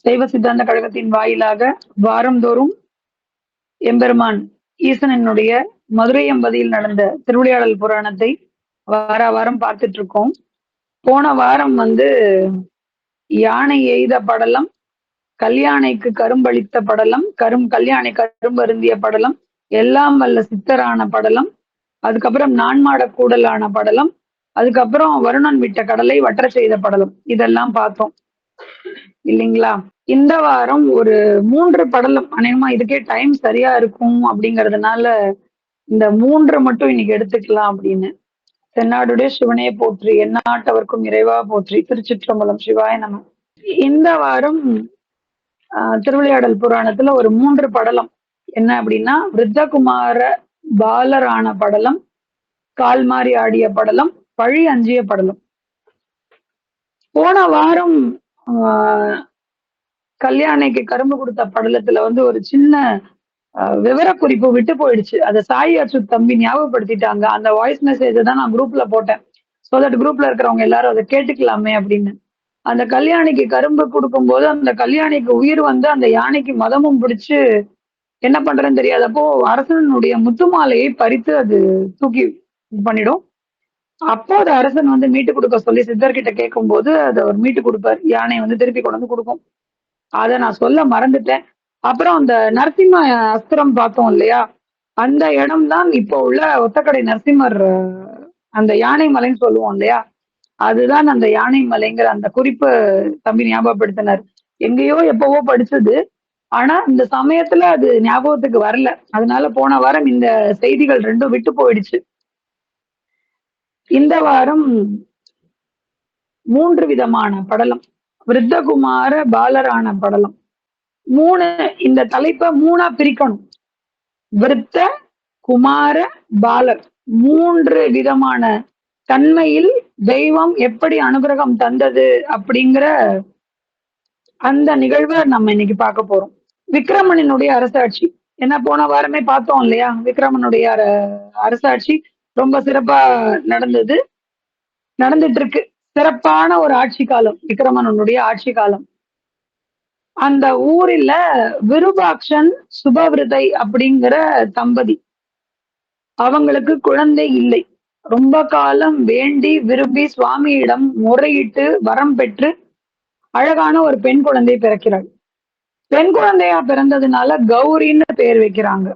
சைவ சித்தாந்த கழகத்தின் வாயிலாக வாரந்தோறும் எம்பெருமான் ஈசனனுடைய மதுரை எம்பதியில் நடந்த திருவிளையாடல் புராணத்தை வார வாரம் பார்த்துட்டு இருக்கோம். போன வாரம் யானை எய்த படலம், கல்யாணைக்கு கரும்பளித்த படலம், கல்யாணை கரும்பு அருந்திய படலம், எல்லாம் வல்ல சித்தரான படலம், அதுக்கப்புறம் நான்மாட கூடலான படலம், அதுக்கப்புறம் வருணன் விட்ட கடலை வற்ற செய்த படலம், இதெல்லாம் பார்த்தோம் இல்லைங்களா? இந்த வாரம் ஒரு 3 படலம், அநேகமா இதுக்கே டைம் சரியா இருக்கும் அப்படிங்கறதுனால இந்த 3 மட்டும் இன்னைக்கு எடுத்துக்கலாம் அப்படின்னு. தென்னாடுடைய சிவனே போற்றி, எந்நாட்டவர்க்கும் இறைவா போற்றி, திருச்சிற்றம்பலம், சிவாய நம. இந்த வாரம் திருவிளையாடல் புராணத்துல ஒரு 3 படலம் என்ன அப்படின்னா, விருத்தகுமார பாலரான படலம், கால் மாறி ஆடிய படலம், பழி அஞ்சிய படலம். போன வாரம் கல்யாணைக்கு கரும்பு கொடுத்த படலத்துல ஒரு சின்ன விவரக்குறிப்பு விட்டு போயிடுச்சு. அதை சாய் அச்சுத் தம்பி ஞாபகப்படுத்திட்டாங்க. அந்த வாய்ஸ் மெசேஜை தான் நான் குரூப்ல போட்டேன். சோ தட் குரூப்ல இருக்கிறவங்க எல்லாரும் அதை கேட்டுக்கலாமே அப்படின்னு. அந்த கல்யாணிக்கு கரும்பு கொடுக்கும் போது அந்த கல்யாணிக்கு உயிர் அந்த யானைக்கு மதமும் பிடிச்சு என்ன பண்றேன்னு தெரியாதப்போ அரசனுடைய முத்துமாலையை பறித்து அது தூக்கி பண்ணிடும். அப்போ அது அரசன் மீட்டு கொடுக்க சொல்லி சித்தர்கிட்ட கேட்கும் போது அதை அவர் மீட்டு கொடுப்பார். யானை திருப்பி கொண்டு கொடுக்கும். அதை நான் சொல்ல மறந்துட்டேன். அப்புறம் அந்த நரசிம்ம அஸ்திரம் பார்த்தோம் இல்லையா, அந்த இடம் தான் இப்போ உள்ள ஒத்தக்கடை நரசிம்மர் அந்த யானை மலைன்னு சொல்லுவோம் இல்லையா, அதுதான் அந்த யானை மலைங்கிற அந்த குறிப்பு தம்பி ஞாபகப்படுத்தினார். எங்கேயோ எப்பவோ படிச்சது, ஆனா இந்த சமயத்துல அது ஞாபகத்துக்கு வரல. அதனால போன வாரம் இந்த செய்திகள் ரெண்டும் விட்டு போயிடுச்சு. இந்த வாரம் 3 விதமான படலம், விருத்தகுமார பாலரான படலம். 3 இந்த தலைப்பை 3ஆ பிரிக்கணும். விருத்த, குமார, பாலர், 3 விதமான தன்மையில் தெய்வம் எப்படி அனுகிரகம் தந்தது அப்படிங்கிற அந்த நிகழ்வை நம்ம இன்னைக்கு பார்க்க போறோம். விக்ரமனினுடைய அரசாட்சி என்ன போன வாரமே பார்த்தோம் இல்லையா, விக்ரமனுடைய அரசாட்சி ரொம்ப சிறப்பா நடந்துட்டு இருக்கு. சிறப்பான ஒரு ஆட்சி காலம் விக்ரமனுடைய ஆட்சி காலம். அந்த ஊரில் விருபாக்ஷன் சுபவிரதை அப்படிங்கிற தம்பதி, அவங்களுக்கு குழந்தை இல்லை. ரொம்ப காலம் வேண்டி விரும்பி சுவாமியிடம் முறையிட்டு வரம் பெற்று அழகான ஒரு பெண் குழந்தை பிறக்கிறாள். பெண் குழந்தையா பிறந்ததுனால கௌரின்னு பேர் வைக்கிறாங்க.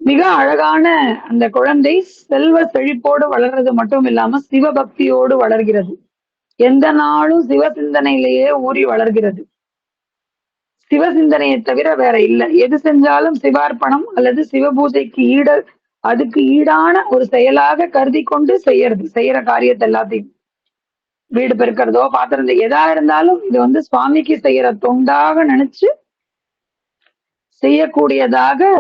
மிக அழகான அந்த குழந்தை செல்வ செழிப்போடு வளர்றது மட்டும் இல்லாம சிவபக்தியோடு வளர்கிறது. எந்த நாளும் சிவ சிந்தனையிலேயே ஊறி வளர்கிறது. சிவ சிந்தனையை தவிர வேற இல்லை. எது செஞ்சாலும் சிவார்ப்பணம் அல்லது சிவபூஜைக்கு அதுக்கு ஈடான ஒரு செயலாக கருதி கொண்டு செய்யற காரியத்தை எல்லாத்தையும், வீடு பெருக்கிறதோ பாத்திரம் எதா இருந்தாலும் இது சுவாமிக்கு செய்யற தொண்டாக நினைச்சு செய்யக்கூடியதாக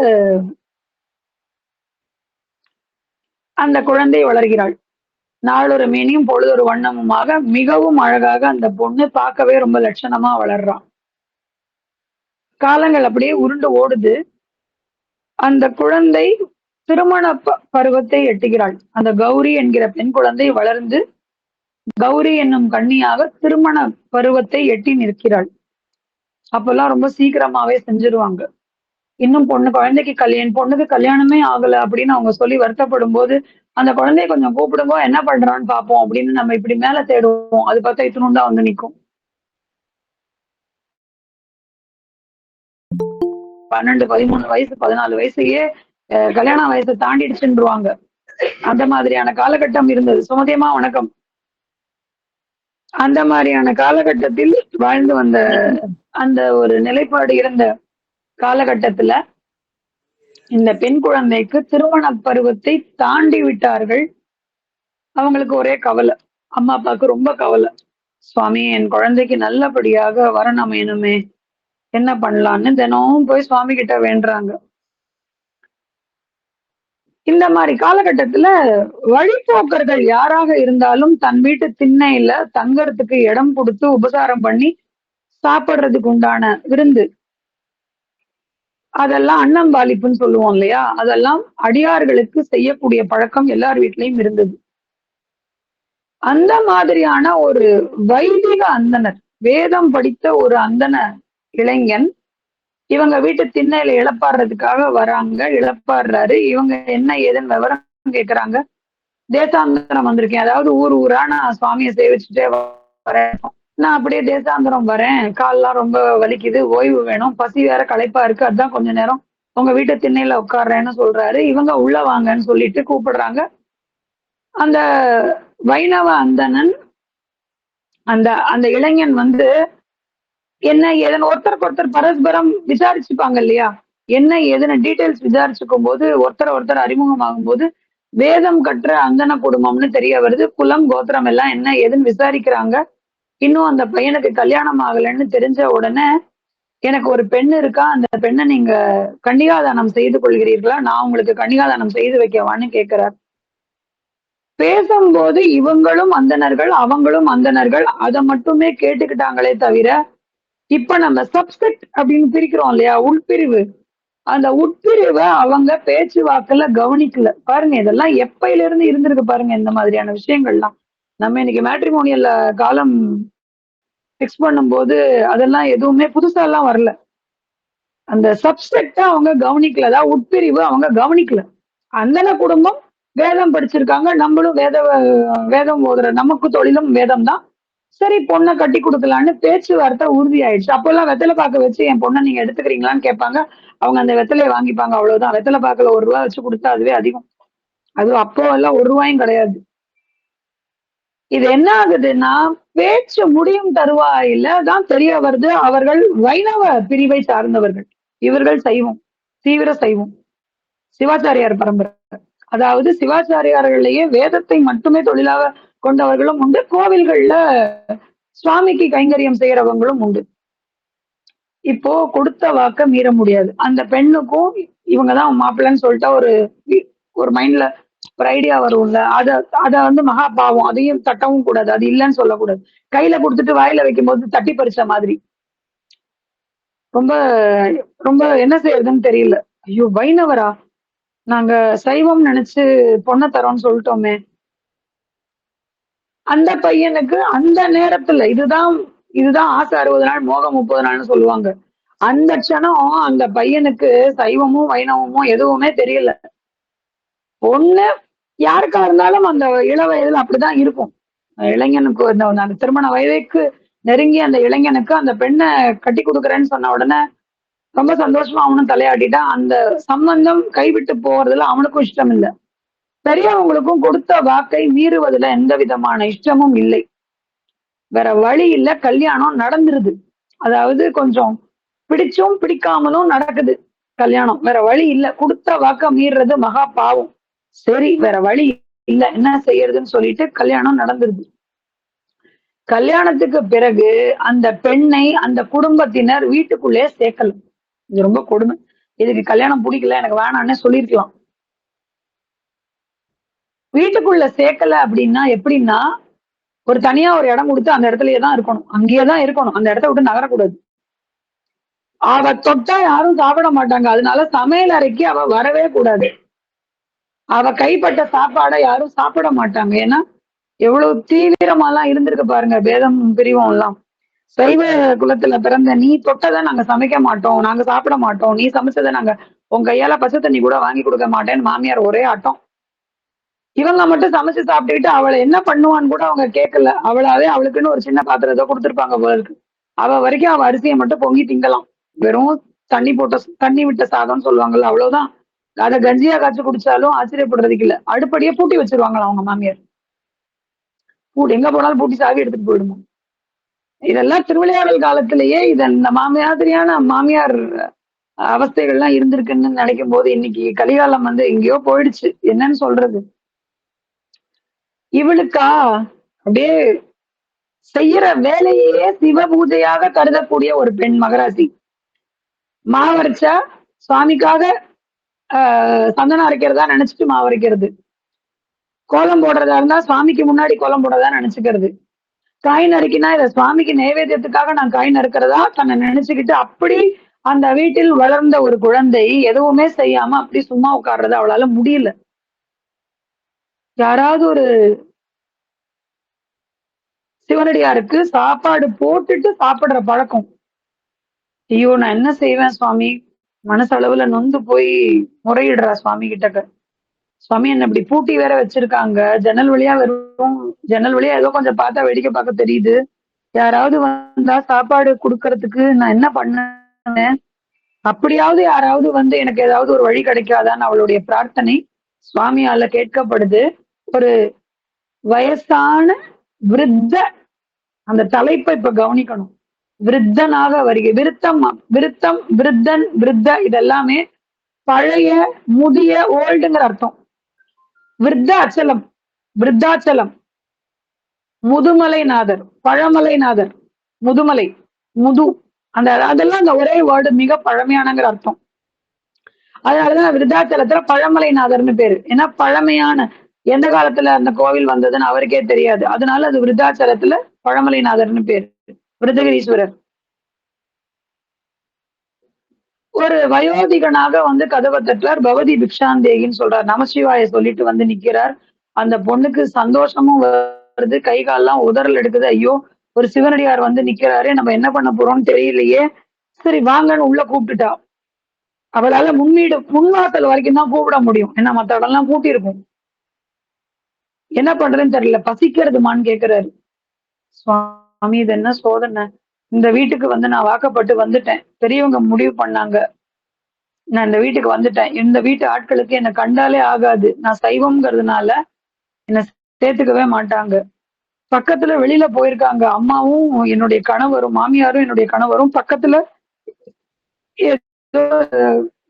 அந்த குழந்தை வளர்கிறாள். நாளொரு மேனியும் பொழுதொரு வண்ணமுமாக மிகவும் அழகாக அந்த பொண்ணு பார்க்கவே ரொம்ப லட்சணமா வளர்றான். காலங்கள் அப்படியே உருண்டு ஓடுது. அந்த குழந்தை திருமண பருவத்தை எட்டுகிறாள். அந்த கௌரி என்கிற பெண் குழந்தை வளர்ந்து கௌரி என்னும் கன்னியாக திருமண பருவத்தை எட்டி நிற்கிறாள். அப்பெல்லாம் ரொம்ப சீக்கிரமாவே செஞ்சிருவாங்க. இன்னும் பொண்ணுக்கு கல்யாணமே ஆகல அப்படின்னு அவங்க சொல்லி வருத்தப்படும் போது, அந்த குழந்தைய கொஞ்சம் கூப்பிடுங்க, என்ன பண்றான்னு பார்ப்போம் அப்படின்னு நம்ம இப்படி மேல தேடுவோம். அது பார்த்தா இத்தினுண்டா நிக்கும். 12, 13 வயசு, 14 வயசுலயே கல்யாண வயசை தாண்டிடுச்சுருவாங்க. அந்த மாதிரியான காலகட்டம் இருந்தது. சுமதியமா வணக்கம். அந்த மாதிரியான காலகட்டத்தில் வாழ்ந்து வந்த அந்த ஒரு நிலைப்பாடு இருந்த காலகட்டத்துல இந்த பெண் குழந்தைக்கு திருமண பருவத்தை தாண்டி விட்டார்கள். அவங்களுக்கு ஒரே கவலை, அம்மா அப்பாவுக்கு ரொம்ப கவலை. சுவாமி, என் குழந்தைக்கு நல்லபடியாக வரணும் அமையணுமே, என்ன பண்ணலான்னு தினமும் போய் சுவாமி கிட்ட வேண்டுறாங்க. இந்த மாதிரி காலகட்டத்துல வழிபோக்கர்கள் யாராக இருந்தாலும் தன் வீட்டு திண்ணையில தங்கறதுக்கு இடம் கொடுத்து உபசாரம் பண்ணி சாப்பிடுறதுக்கு உண்டான விருந்து, அதெல்லாம் அன்னம்பாலிப்புன்னு சொல்லுவோம் இல்லையா, அதெல்லாம் அடியார்களுக்கு செய்யக்கூடிய பழக்கம் எல்லார் வீட்லயும் இருந்தது. அந்த மாதிரியான ஒரு வைதிக அந்தனர், வேதம் படித்த ஒரு அந்தன இளைஞன் இவங்க வீட்டு திண்ணையில இளப்பாடுறதுக்காக வராங்க. இளப்பாடுறாரு. இவங்க என்ன ஏதுன்னு விவரம் கேக்குறாங்க. தேசாந்திரம் வந்திருக்கேன். அதாவது ஊர் ஊரா நான் சுவாமியை சேவிச்சுட்டே வரேன். நான் அப்படியே தேசாந்திரம் வரேன். கால்லாம் ரொம்ப வலிக்குது. ஓய்வு வேணும். பசி வேற களைப்பா இருக்கு. அதான் கொஞ்ச நேரம் உங்க வீட்டு திண்ணையில உட்கார்றேன்னு சொல்றாரு. இவங்க உள்ள வாங்கன்னு சொல்லிட்டு கூப்பிடுறாங்க. அந்த வைணவ அந்தணன் அந்த அந்த இளைஞன் வந்து என்ன ஏதுன்னு ஒருத்தருக்கு ஒருத்தர் பரஸ்பரம் விசாரிச்சுப்பாங்க இல்லையா? என்ன ஏதுன்னு டீட்டெயில்ஸ் விசாரிச்சுக்கும் போது ஒருத்தர் ஒருத்தர் அறிமுகமாகும் போது வேதம் கற்ற அந்தன குடும்பம்னு தெரிய வருது. குலம் கோத்திரம் எல்லாம் என்ன ஏதுன்னு விசாரிக்கிறாங்க. இன்னும் அந்த பையனுக்கு கல்யாணம் ஆகலைன்னு தெரிஞ்ச உடனே எனக்கு ஒரு பெண் இருக்கா, அந்த பெண்ணை நீங்க கன்னிகாதானம் செய்து கொள்கிறீர்களா? நான் உங்களுக்கு கன்னிகாதானம் செய்து வைக்கவான்னு கேட்கிறார். பேசும்போது இவங்களும் அந்தணர்கள் அவங்களும் அந்தணர்கள் அதை மட்டுமே கேட்டுக்கிட்டாங்களே தவிர இப்ப நம்ம சப்செட் அப்படின்னு பிரிக்கிறோம் இல்லையா, உட்பிரிவு, அந்த உட்பிரிவை அவங்க பேச்சுவாக்குல கவனிக்கல. பாருங்க இதெல்லாம் எப்பயில இருந்து இருந்திருக்கு பாருங்க இந்த மாதிரியான விஷயங்கள்லாம். நம்ம இன்னைக்கு மேட்ரிமோனியல்ல காலம் பிக்ஸ் பண்ணும்போது அதெல்லாம் எதுவுமே புதுசா எல்லாம் வரல. அந்த சப்செக்ட அவங்க கவனிக்கல, அதாவது உட்பிரிவு அவங்க கவனிக்கல. அந்தன குடும்பம் வேதம் படிச்சிருக்காங்க, நம்மளும் வேதம் ஓதுற நமக்கு தொழிலும் வேதம் தான். சரி பொண்ணை கட்டி கொடுக்கலான்னு பேச்சுவார்த்தை உறுதி ஆயிடுச்சு. அப்பெல்லாம் வெத்தலை பாக்க வச்சு என் பொண்ணை நீங்க எடுத்துக்கிறீங்களான்னு கேட்பாங்க. அவங்க அந்த வெத்தலையை வாங்கிப்பாங்க, அவ்வளவுதான். வெத்தலை பாக்குல ₹1 வச்சு கொடுத்தா அதுவே அதிகம். அதுவும் அப்போ எல்லாம் ₹1 கிடையாது. இது என்ன ஆகுதுன்னா பேச்சு முடியும் தருவாயில தான் தெரிய வருது அவர்கள் வைணவ பிரிவை சார்ந்தவர்கள். இவர்கள் சைவம், தீவிர சைவம், சிவாச்சாரியார் பரம்பரை. அதாவது சிவாச்சாரியார்கள்லயே வேதத்தை மட்டுமே தொழிலாக கொண்டவர்களும் உண்டு. கோவில்கள்ல சுவாமிக்கு கைங்கரியம் செய்யறவங்களும் உண்டு. இப்போ கொடுத்த வாக்க மீற முடியாது. அந்த பெண்ணுக்கும் இவங்கதான் மாப்பிள்ளைன்னு சொல்லிட்டா ஒரு ஒரு மைண்ட்ல ஒரு ஐடியா வரும்ல. அத வந்து மகா பாவம். அதையும் தட்டவும் கூடாது. அது இல்லைன்னு சொல்லக்கூடாது. கையில கொடுத்துட்டு வாயில வைக்கும் போது தட்டி பறிச்ச மாதிரி. ரொம்ப ரொம்ப என்ன செய்யறதுன்னு தெரியல. ஐயோ வைணவரா, நாங்க சைவம் நினைச்சு பொண்ணை தரோம்னு சொல்லிட்டோமே. அந்த பையனுக்கு அந்த நேரத்துல இதுதான் இதுதான் ஆசை 60 நாள் மோகம் 30 நாள்னு சொல்லுவாங்க. அந்த க்ஷணம் அந்த பையனுக்கு சைவமும் வைணவமும் எதுவுமே தெரியல. பொண்ணு யாருக்கா இருந்தாலும் அந்த இள வயதுல அப்படிதான் இருக்கும். இளைஞனுக்கு அந்த திருமண வயதுக்கு நெருங்கி அந்த இளைஞனுக்கு அந்த பெண்ணை கட்டி கொடுக்குறேன்னு சொன்ன உடனே ரொம்ப சந்தோஷமா அவனும் தலையாட்டிட்டான். அந்த சம்பந்தம் கைவிட்டு போறதுல அவனுக்கும் இஷ்டம் இல்லை. பெரியவங்களுக்கும் கொடுத்த வாக்கை மீறுவதுல எந்த விதமான இஷ்டமும் இல்லை. வேற வழி இல்ல, கல்யாணம் நடந்துருது. அதாவது கொஞ்சம் பிடிச்சும் பிடிக்காமலும் நடக்குது கல்யாணம். வேற வழி இல்ல, கொடுத்த வாக்க மீறுறது மகா பாவம். சரி வேற வழி இல்ல, என்ன செய்யறதுன்னு சொல்லிட்டு கல்யாணம் நடந்துருது. கல்யாணத்துக்கு பிறகு அந்த பெண்ணை அந்த குடும்பத்தினர் வீட்டுக்குள்ளே சேர்க்கல. இது ரொம்ப கொடுமை. இதுக்கு கல்யாணம் பிடிக்கல, எனக்கு வேணான்னு சொல்லிருக்கலாம். வீட்டுக்குள்ள சேர்க்கல அப்படின்னா எப்படின்னா, ஒரு தனியா ஒரு இடம் கொடுத்து அந்த இடத்துலயே தான் இருக்கணும். அங்கேயேதான் இருக்கணும். அந்த இடத்த விட்டு நகரக்கூடாது. அவ தொட்டா யாரும் சாப்பிட மாட்டாங்க. அதனால சமையல் அறைக்கு அவ வரவே கூடாது. அவ கைப்பட்ட சாப்பாடை யாரும் சாப்பிட மாட்டாங்க. ஏன்னா எவ்வளவு தீவிரமாலாம் இருந்திருக்கு பாருங்க வேதம் பிரிவும் எல்லாம். சைவ குலத்துல பிறந்த நீ தொட்டதை நாங்க சமைக்க மாட்டோம், நாங்க சாப்பிட மாட்டோம், நீ சமைச்சதை நாங்க உன் கையால பச்சை தண்ணி கூட வாங்கி கொடுக்க மாட்டேன்னு மாமியார் ஒரே ஆட்டம். இவங்க மட்டும் சமைச்சு சாப்பிட்டுக்கிட்டு அவளை என்ன பண்ணுவான்னு கூட அவங்க கேட்கல. அவளாவே அவளுக்குன்னு ஒரு சின்ன பாத்திரம் ஏதோ கொடுத்துருப்பாங்க போல இருக்கு. அவ வரைக்கும் அவ அரிசியை மட்டும் பொங்கி திங்கலாம். வெறும் தண்ணி விட்ட சாதம்னு சொல்லுவாங்கல்ல, அவ்வளவுதான். அதை கஞ்சியா காய்ச்சி குடிச்சாலும் ஆச்சரியப்படுறதுக்கு இல்ல. அடுப்படியே பூட்டி வச்சிருவாங்களா அவங்க மாமியார். எங்க போனாலும் பூட்டி சாவி எடுத்துட்டு போயிடுமா. இதெல்லாம் திருவிளையாடல் காலத்திலேயே இந்த மாதிரியான மாமியார் அவஸ்தைகள்லாம் இருந்திருக்குன்னு நினைக்கும் போது இன்னைக்கு கலிகாலம் வந்து எங்கேயோ போயிடுச்சு. என்னன்னு சொல்றது. இவளுக்கா அப்படியே செய்யற வேலையே சிவ பூஜையாக கருதக்கூடிய ஒரு பெண் மகராசி. மாவரைச்சா சுவாமிக்காக சந்தனம் அரைக்கிறதா நினைச்சிட்டு மாவரைக்கிறது. கோலம் போடுறதா இருந்தா சுவாமிக்கு முன்னாடி கோலம் போடுறதா நினைச்சுக்கிறது. காய் நறுக்கினா இதை சுவாமிக்கு நைவேத்தியத்துக்காக நான் காய் நறுக்கிறதா தன்னை நினைச்சுக்கிட்டு அப்படி அந்த வீட்டில் வளர்ந்த ஒரு குழந்தை எதுவுமே செய்யாம அப்படி சும்மா உட்கார்றது அவளால முடியல. யாராவது ஒரு சிவனடியாருக்கு சாப்பாடு போட்டுட்டு சாப்பிடுற பழக்கம். ஐயோ நான் என்ன செய்வேன் சுவாமி, மனசளவுல நொந்து போய் முறையிடுறா சுவாமி கிட்டக்க. சுவாமி என்ன இப்படி பூட்டி வேற வச்சிருக்காங்க, ஜன்னல் வழியா வெறும் ஜன்னல் வழியா ஏதோ கொஞ்சம் பார்த்தா வேடிக்கை பார்க்க தெரியுது, யாராவது வந்தா சாப்பாடு குடுக்கறதுக்கு நான் என்ன பண்ணுவேன், அப்படியாவது யாராவது வந்து எனக்கு ஏதாவது ஒரு வழி கிடைக்காதான்னு அவளுடைய பிரார்த்தனை சுவாமியால கேட்கப்படுது. ஒரு வயசான விருத்த, அந்த தலைப்பை இப்ப கவனிக்கணும். விருத்தனாக வருகை, விருத்தம், விருத்தம், விருத்தன், விருத்த இதெல்லாமே பழைய, முதிய, ஓல்டுங்கிற அர்த்தம். விருத்தாச்சலம், விருத்தாச்சலம், முதுமலைநாதர், பழமலைநாதர், முதுமலை, முது, அந்த அதெல்லாம் அந்த ஒரே வேர்டு, மிக பழமையானங்கிற அர்த்தம். அதனாலதான் விருத்தாச்சலத்துல பழமலைநாதர்னு பேரு. ஏன்னா பழமையான, எந்த காலத்துல அந்த கோவில் வந்ததுன்னு அவருக்கே தெரியாது. அதனால அது விருத்தாச்சலத்துல பழமலைநாதர்னு பேரு. விருதகிரீஸ்வரர் ஒரு வயோதிகனாக வந்து கதவை தட்டுறார். பவதி பிக்ஷாந்தேகின்னு சொல்றார். நமசிவாய சொல்லிட்டு வந்து நிக்கிறார். அந்த பொண்ணுக்கு சந்தோஷமும் வருது, கை கால்லாம் உதறல் எடுக்குது. ஐயோ ஒரு சிவனடியார் வந்து நிக்கிறாரு, நம்ம என்ன பண்ண போறோம்னு தெரியலையே, சரி வாங்கன்னு உள்ள கூப்பிட்டுட்டா. அவளால முன்வாசல் வரைக்கும் தான் கூப்பிட முடியும், ஏன்னா மத்த இடம்லாம் பூட்டி இருக்கும். என்ன பண்றதுன்னு தெரியல. பசிக்கிறதுமான்னு கேக்குறாரு. சுவாமி இது என்ன சோதனை, இந்த வீட்டுக்கு வந்து நான் வாக்கப்பட்டு வந்துட்டேன், பெரியவங்க முடிவு பண்ணாங்க, நான் இந்த வீட்டுக்கு வந்துட்டேன், இந்த வீட்டு ஆட்களுக்கு என்ன கண்டாலே ஆகாது, நான் சைவம்ங்கிறதுனால என்ன சேர்த்துக்கவே மாட்டாங்க. பக்கத்துல வெளியில போயிருக்காங்க அம்மாவும் என்னுடைய கணவரும், மாமியாரும் என்னுடைய கணவரும் பக்கத்துல ஏதோ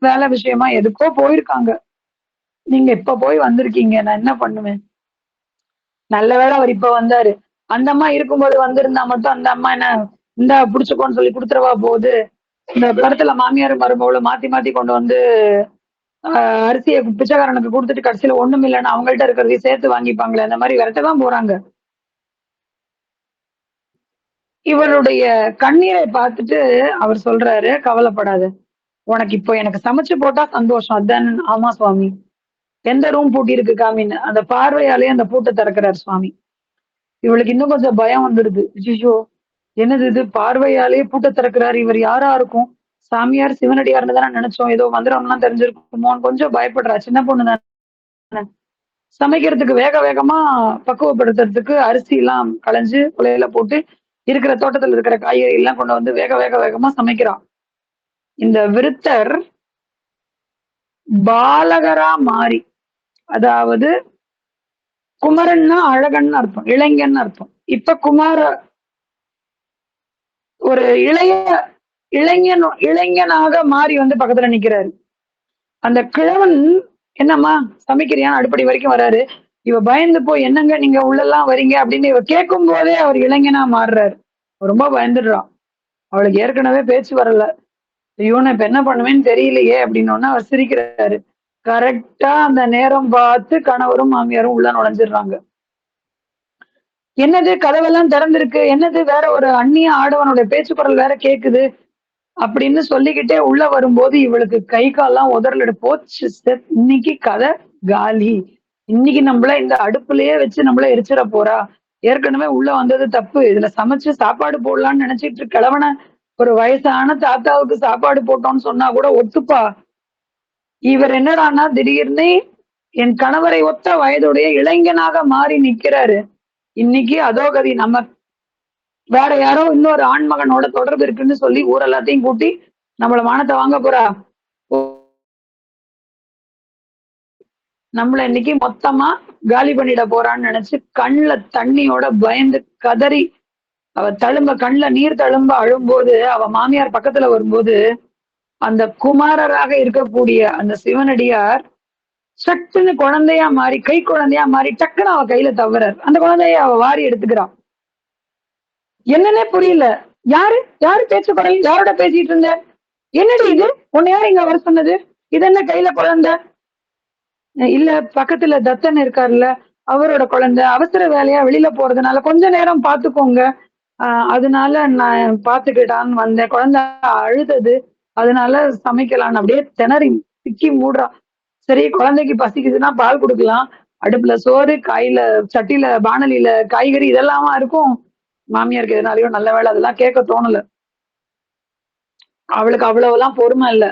வேலை விஷயமா எதுக்கோ போயிருக்காங்க. நீங்க இப்ப போய் வந்திருக்கீங்க, நான் என்ன பண்ணுவேன். நல்ல வேளை அவர் இப்ப வந்தாரு. அந்த அம்மா இருக்கும்போது வந்திருந்தா மட்டும் அந்த அம்மா என்ன இந்தா புடிச்சுக்கோன்னு சொல்லி கொடுத்துறவா போகுது. இந்த படத்துல மாமியார் மருமகளும் மாத்தி மாத்தி கொண்டு வந்து அரிசியை பிச்சைக்காரனுக்கு கொடுத்துட்டு கடைசியில ஒண்ணும் இல்லைன்னு அவங்கள்ட்ட இருக்கிறதையும் சேர்த்து வாங்கிப்பாங்களே, அந்த மாதிரி விரட்டதான் போறாங்க. இவருடைய கண்ணீரை பார்த்துட்டு அவர் சொல்றாரு, கவலைப்படாத, உனக்கு இப்போ எனக்கு சமைச்சு போட்டா சந்தோஷம் அதான். ஆமா சுவாமி, எந்த ரூம் பூட்டி இருக்கு காமின்னு அந்த பார்வையாலே அந்த பூட்டை திறக்கிறார் சுவாமி. இவளுக்கு இன்னும் கொஞ்சம் பயம் வந்துடுது. ஐயோ என்னது இது, பார்வையாலே பூட்டை திறக்கிறாரு, இவர் யாரா இருக்கும், சாமியார் சிவனடியார்னு தானே நினைச்சோம், ஏதோ மந்திரம் எல்லாம் தெரிஞ்சிருக்குமோன்னு கொஞ்சம் பயப்படுறா. சின்ன பொண்ணு தானே. சமைக்கிறதுக்கு வேக வேகமா பக்குவப்படுத்துறதுக்கு அரிசி எல்லாம் களைஞ்சு குலையில போட்டு இருக்கிற தோட்டத்துல இருக்கிற காய்கறி எல்லாம் கொண்டு வந்து வேக வேக வேகமா சமைக்கிறான். இந்த விருத்தர் பாலகரா மாறி, அதாவது குமரன்னா அழகன்னு அர்த்தம், இளைஞன் அர்த்தம். இப்ப குமார ஒரு இளைஞனாக மாறி வந்து பக்கத்துல நிக்கிறாரு. அந்த கிழவன் என்னம்மா சமைக்கிறியான்னு அடுப்படி வரைக்கும் வராரு. இவ பயந்து போய் என்னங்க நீங்க உள்ளெல்லாம் வரீங்க அப்படின்னு இவ கேட்கும் போதே அவர் இளைஞனா மாறுறாரு. ரொம்ப பயந்துடுறான். அவளுக்கு ஏற்கனவே பேச்சு வரல. ஐயோ நான் இப்ப என்ன பண்ணுவேன்னு தெரியலையே அப்படின்னு அவர் சிரிக்கிறாரு. கரெக்டா அந்த நேரம் பார்த்து கணவரும் மாமியாரும் உள்ள நுழைஞ்சிடுறாங்க. என்னது கதவெல்லாம் திறந்திருக்கு, என்னது வேற ஒரு அந்நிய ஆடவனுடைய பேச்சு குரல் வேற கேக்குது அப்படின்னு சொல்லிக்கிட்டே உள்ள வரும்போது இவளுக்கு கை கால்லாம் உதறல் போச்சு. இன்னைக்கு கதை காலி, இன்னைக்கு நம்மள இந்த அடுப்புலயே வச்சு நம்மள எரிச்சிட போறா. ஏற்கனவே உள்ள வந்தது தப்பு, இதுல சமைச்சு சாப்பாடு போடலாம்னு நினைச்சிட்டு கிழவன ஒரு வயசான தாத்தாவுக்கு சாப்பாடு போட்டோம்னு சொன்னா கூட ஒத்துப்பா. இவர் என்னடான்னா திடீர்னு என் கணவரை ஒத்த வயதுடைய இளைஞனாக மாறி நிக்கிறாரு. இன்னைக்கு அதோ கதி, நம்ம வேற யாரோ இன்னொரு ஆண்மகனோட தொடர்பு இருக்குன்னு சொல்லி ஊர் எல்லாத்தையும் கூட்டி நம்மள மானத்தை வாங்க போறா. நம்மள இன்னைக்கு மொத்தமா காலி பண்ணிட போறான்னு நினைச்சு கண்ணுல தண்ணியோட பயந்து கதறி அவ தழும்ப, கண்ணுல நீர் தழும்ப அழும்போது அவ மாமியார் பக்கத்துல வரும்போது அந்த குமாரராக இருக்கக்கூடிய அந்த சிவனடியார் சட்டுன்னு குழந்தையா மாறி, கை குழந்தையா மாறி டக்குன்னு அவ கையில தவறார். அந்த குழந்தைய அவ வாரி எடுத்துக்கிறான். என்னன்னே புரியல. யாரு யாரு பேச்சு குரல், யாரோட பேசிட்டு இருந்த, என்னடி இது, உன்னை யாரு இங்க வர சொன்னது, இது என்ன கையில குழந்தை. இல்ல பக்கத்துல தத்தன் இருக்காருல்ல, அவரோட குழந்தை, அவசர வேலையா வெளியில போறதுனால கொஞ்ச நேரம் பாத்துக்கோங்க, அதனால நான் பாத்துக்கிட்டான்னு வந்தேன், குழந்தை அழுதது அதனால சமைக்கலான்னு அப்படியே திணறி சிக்கி மூடுறா. சரி குழந்தைக்கு பசிக்குதுன்னா பால் கொடுக்கலாம், அடுப்புல சோறு, காயில சட்டியில பானலியில காய்கறி இதெல்லாமா இருக்கும். மாமியாருக்கு எதனாலயோ நல்ல வேலை அதெல்லாம் கேட்க தோணல. அவளுக்கு அவ்வளவுலாம் பொறுமை இல்ல.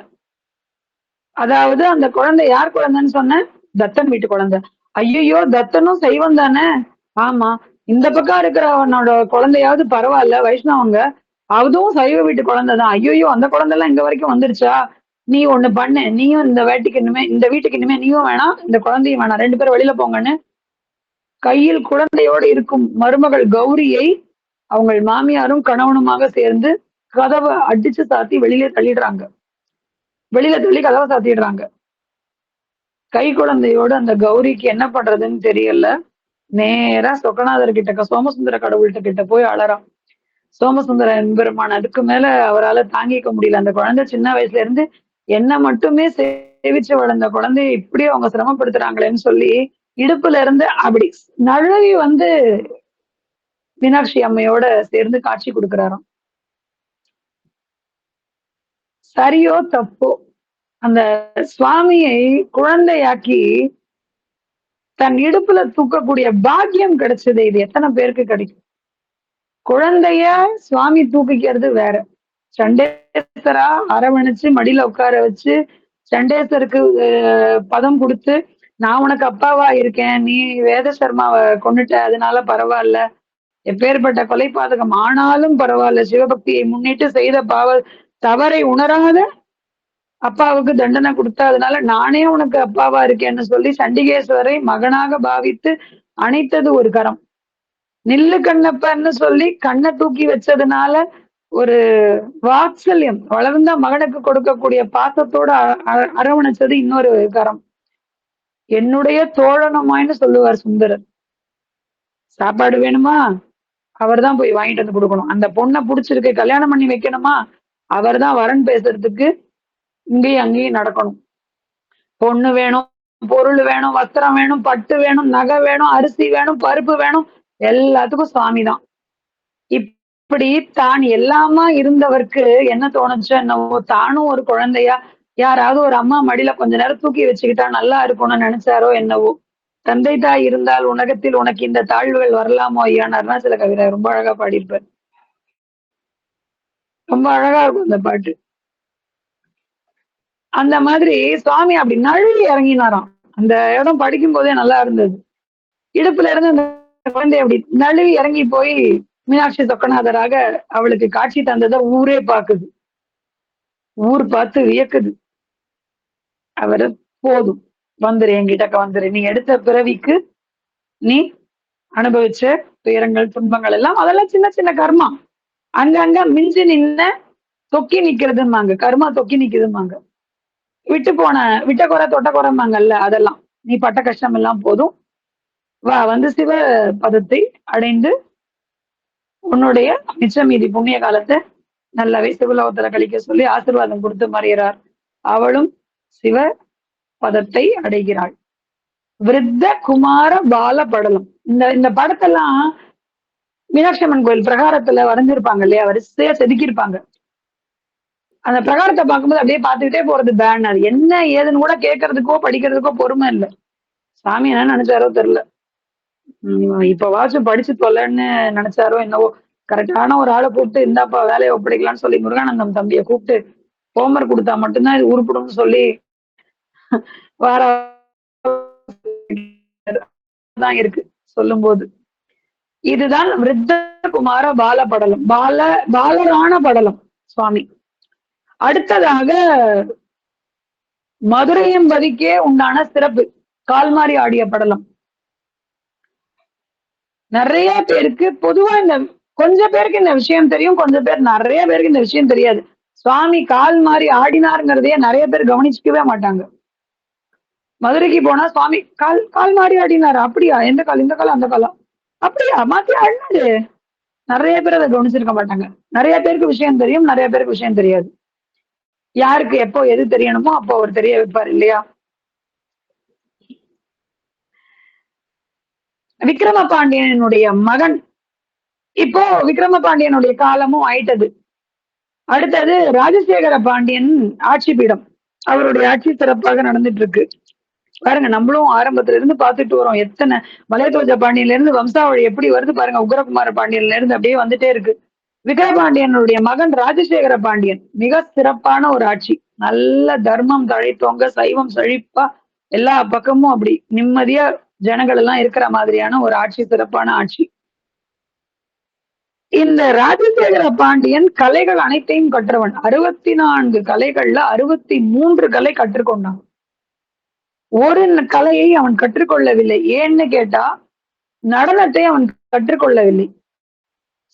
அதாவது அந்த குழந்தை யார் குழந்தைன்னு சொன்னேன்? தத்தன் வீட்டு குழந்தை. ஐயையோ! தத்தனும் சைவம் தானே? ஆமா. இந்த பக்கம் இருக்கிறவனோட குழந்தையாவது பரவால்ல, வைஷ்ணவங்க. அதுவும் சைவ வீட்டு குழந்தை தான். ஐயையோ! அந்த குழந்தைலாம் இங்க வரைக்கும் வந்துருச்சா? நீ ஒண்ணு பண்ணு. நீயும் இந்த வீட்டுக்கு இனிமே நீயும் வேணாம், இந்த குழந்தையும் வேணாம். 2 பேரும் வெளியில போங்கன்னு, கையில் குழந்தையோடு இருக்கும் மருமகள் கௌரியை அவங்கள் மாமியாரும் கணவனுமாக சேர்ந்து கதவ அடிச்சு சாத்தி வெளியில தள்ளிடுறாங்க. வெளியில தள்ளி கதவ சாத்திடுறாங்க. கை குழந்தையோட அந்த கௌரிக்கு என்ன பண்றதுன்னு தெரியல. நேரா சொக்கநாதர் கிட்ட சோமசுந்தர கடவுள்கிட்ட கிட்ட போய் அழறான். சோமசுந்தர எம்பெருமான் அதுக்கு மேல அவரால தாங்கிக்க முடியல. அந்த குழந்தை சின்ன வயசுல இருந்து என்ன மட்டுமே சேவிச்சு வளர்ந்த குழந்தைய இப்படி அவங்க சிரமப்படுத்துறாங்களேன்னு சொல்லி இடுப்புல இருந்து அப்படி நழுவி வந்து மீனாட்சி அம்மையோட சேர்ந்து காட்சி கொடுக்கிறாராம். சரியோ தப்போ அந்த சுவாமியை குழந்தையாக்கி தன் இடுப்புல தூக்கக்கூடிய பாக்கியம் கிடைச்சது. இது எத்தனை பேருக்கு கிடைக்கும்? குழந்தைய சுவாமி தூக்கிக்கிறது வேற. சண்டேஸ்வரா அரவணைச்சு மடியில உட்கார வச்சு சண்டேஸ்வருக்கு பதம் கொடுத்து நான் உனக்கு அப்பாவா இருக்கேன், நீ வேத சர்மாவை கொண்டுட்ட அதனால பரவாயில்ல, எப்பேற்பட்ட கொலைபாதகம் ஆனாலும் பரவாயில்ல, சிவபக்தியை முன்னிட்டு செய்த தவறை உணராத அப்பாவுக்கு தண்டனை கொடுத்த அதனால நானே உனக்கு அப்பாவா இருக்கேன்னு சொல்லி சண்டிகேஸ்வரை மகனாக பாவித்து அணைத்தது ஒரு கரம். நில்லு கண்ணப்பன்னு சொல்லி கண்ணை தூக்கி வச்சதுனால ஒரு வாத்சல்யம் வளர்ந்த மகனுக்கு கொடுக்கக்கூடிய பாசத்தோட அரவணைச்சது இன்னொரு கரம். என்னுடைய தோழனமாய்ன்னு சொல்லுவார் சுந்தரர். சாப்பாடு வேணுமா அவர் தான் போய் வாங்கிட்டு வந்து கொடுக்கணும். அந்த பொண்ணை புடிச்சிருக்கு கல்யாணம் பண்ணி வைக்கணுமா அவர் தான் வரன் பேசுறதுக்கு இங்கேயும் அங்கேயும் நடக்கணும். பொண்ணு வேணும், பொருள் வேணும், வஸ்திரம் வேணும், பட்டு வேணும், நகை வேணும், அரிசி வேணும், பருப்பு வேணும், எல்லாத்துக்கும் சுவாமி தான். இப்படி தான் எல்லாமா இருந்தவர்க்கு என்ன தோணுச்சோ என்னவோ தானும் ஒரு குழந்தையா யாராவது ஒரு அம்மா மடியில கொஞ்ச நேரம் தூக்கி வச்சுக்கிட்டா நல்லா இருக்கும்னு நினைச்சாரோ என்னவோ. தந்தை தாய் இருந்தால் உலகத்தில் உனக்கு இந்த தாழ்வுகள் வரலாமோ ஐயான்னு அருணாச்சல கவிதை ரொம்ப அழகா பாடியிருப்பார். ரொம்ப அழகா இருக்கும் அந்த பாட்டு. அந்த மாதிரி சுவாமி அப்படி நழுவி இறங்கினாராம். அந்த இடம் படிக்கும் போதே நல்லா இருந்தது. இடுப்புல இருந்து அந்த குழந்தை அப்படி நழுவி இறங்கி போய் மீனாட்சி சொக்கநாதராக அவளுக்கு காட்சி தந்ததை ஊரே பாக்குது. ஊர் பார்த்து வியக்குது. அவரு போதும் வந்துரு, என்கிட்ட வந்துரு, நீ எடுத்த பிறவிக்கு நீ அனுபவிச்ச துயரங்கள் துன்பங்கள் எல்லாம் அதெல்லாம் சின்ன சின்ன கர்மா. அங்கங்க மிஞ்சி நின்ன தொக்கி நிக்கிறதுமாங்க, கர்மா தொக்கி நிக்குதுமாங்க. விட்டு போன விட்ட குறை தொட்ட குறைமாங்கல்ல அதெல்லாம். நீ பட்ட கஷ்டம் எல்லாம் போதும், வா வந்து சிவ பதத்தை அடைந்து உன்னுடைய மிச்ச மீதி புண்ணிய காலத்தை நல்லாவே சிவலோகத்துல கழிக்க சொல்லி ஆசீர்வாதம் கொடுத்து மறைகிறார். அவளும் சிவ பதத்தை அடைகிறாள். விருத்த குமார பால படலம். இந்த படத்தெல்லாம் மீனாட்சி அம்மன் கோயில் பிரகாரத்துல வரைஞ்சிருப்பாங்க இல்லையா, வரிசையா செதுக்கியிருப்பாங்க. அந்த பிரகாரத்தை பார்க்கும்போது அப்படியே பார்த்துக்கிட்டே போறது பேனர். என்ன ஏதுன்னு கூட கேட்கறதுக்கோ படிக்கிறதுக்கோ பொறுமை இல்லை. சாமி என்ன நினைச்சாரோ தெரியல. இப்பவாச்சும் படிச்சு தொலைன்னு நினைச்சாரோ என்னவோ. கரெக்டான ஒரு ஆளை கூப்பிட்டு இந்தாப்பா வேலையை ஒப்படைக்கலாம்னு சொல்லி முருகானந்தம் தம்பியை கூப்பிட்டு ஹோம்ஒர்க் கொடுத்தா மட்டும்தான் இது உருப்படும்னு சொல்லி வார தான் இருக்கு சொல்லும் போது. இதுதான் விருத்த குமார பால படலம், பாலரான படலம் சுவாமி. அடுத்ததாக மதுரையம்பதிக்கே உண்டான சிறப்பு கால்மாரி ஆடிய படலம். நிறைய பேருக்கு பொதுவா கொஞ்சம் பேருக்கு இந்த விஷயம் தெரியும், கொஞ்சம் பேர் நிறைய பேருக்கு இந்த விஷயம் தெரியாது. சுவாமி கால் மாறி ஆடினாருங்கிறதையே நிறைய பேர் கவனிச்சுக்கவே மாட்டாங்க. மதுரைக்கு போனா சுவாமி கால் மாறி ஆடினாரு. அப்படியா? எந்த கால்? இந்த காலம் அந்த காலம்? அப்படியா? மாத்தி ஆடினாரு. நிறைய பேர் அதை கவனிச்சிருக்க மாட்டாங்க. நிறைய பேருக்கு விஷயம் தெரியும், நிறைய பேருக்கு விஷயம் தெரியாது. யாருக்கு எப்போ எது தெரியணுமோ அப்போ அவர் தெரிய வைப்பார் இல்லையா? விக்ரம பாண்டியனுடைய மகன். இப்போ விக்ரம பாண்டியனுடைய காலமும் ஆயிட்டது. அடுத்தது ராஜசேகர பாண்டியன் ஆட்சி பீடம். அவருடைய ஆட்சி சிறப்பாக நடந்துட்டு இருக்கு. பாருங்க நம்மளும் ஆரம்பத்துல இருந்து பார்த்துட்டு வரோம். எத்தனை மலையத்துவஜ பாண்டியன்ல இருந்து வம்சாவழி எப்படி வருது பாருங்க. உக்ரகுமார பாண்டியன்ல இருந்து அப்படியே வந்துட்டே இருக்கு. விக்கிரபாண்டியனுடைய மகன் ராஜசேகர பாண்டியன் மிக சிறப்பான ஒரு ஆட்சி. நல்ல தர்மம் தழைத்தோங்க, சைவம் செழிப்பா எல்லா பக்கமும் அப்படி நிம்மதியா ஜனங்கள் எல்லாம் இருக்கிற மாதிரியான ஒரு ஆட்சி, சிறப்பான ஆட்சி. இந்த ராஜசேகர பாண்டியன் கலைகள் அனைத்தையும் கற்றவன். 64 கலைகள்ல 63 கலை கற்றுக்கொண்டான். ஒரு கலையை அவன் கற்றுக்கொள்ளவில்லை. ஏன்னு கேட்டா நடனத்தை அவன் கற்றுக்கொள்ளவில்லை.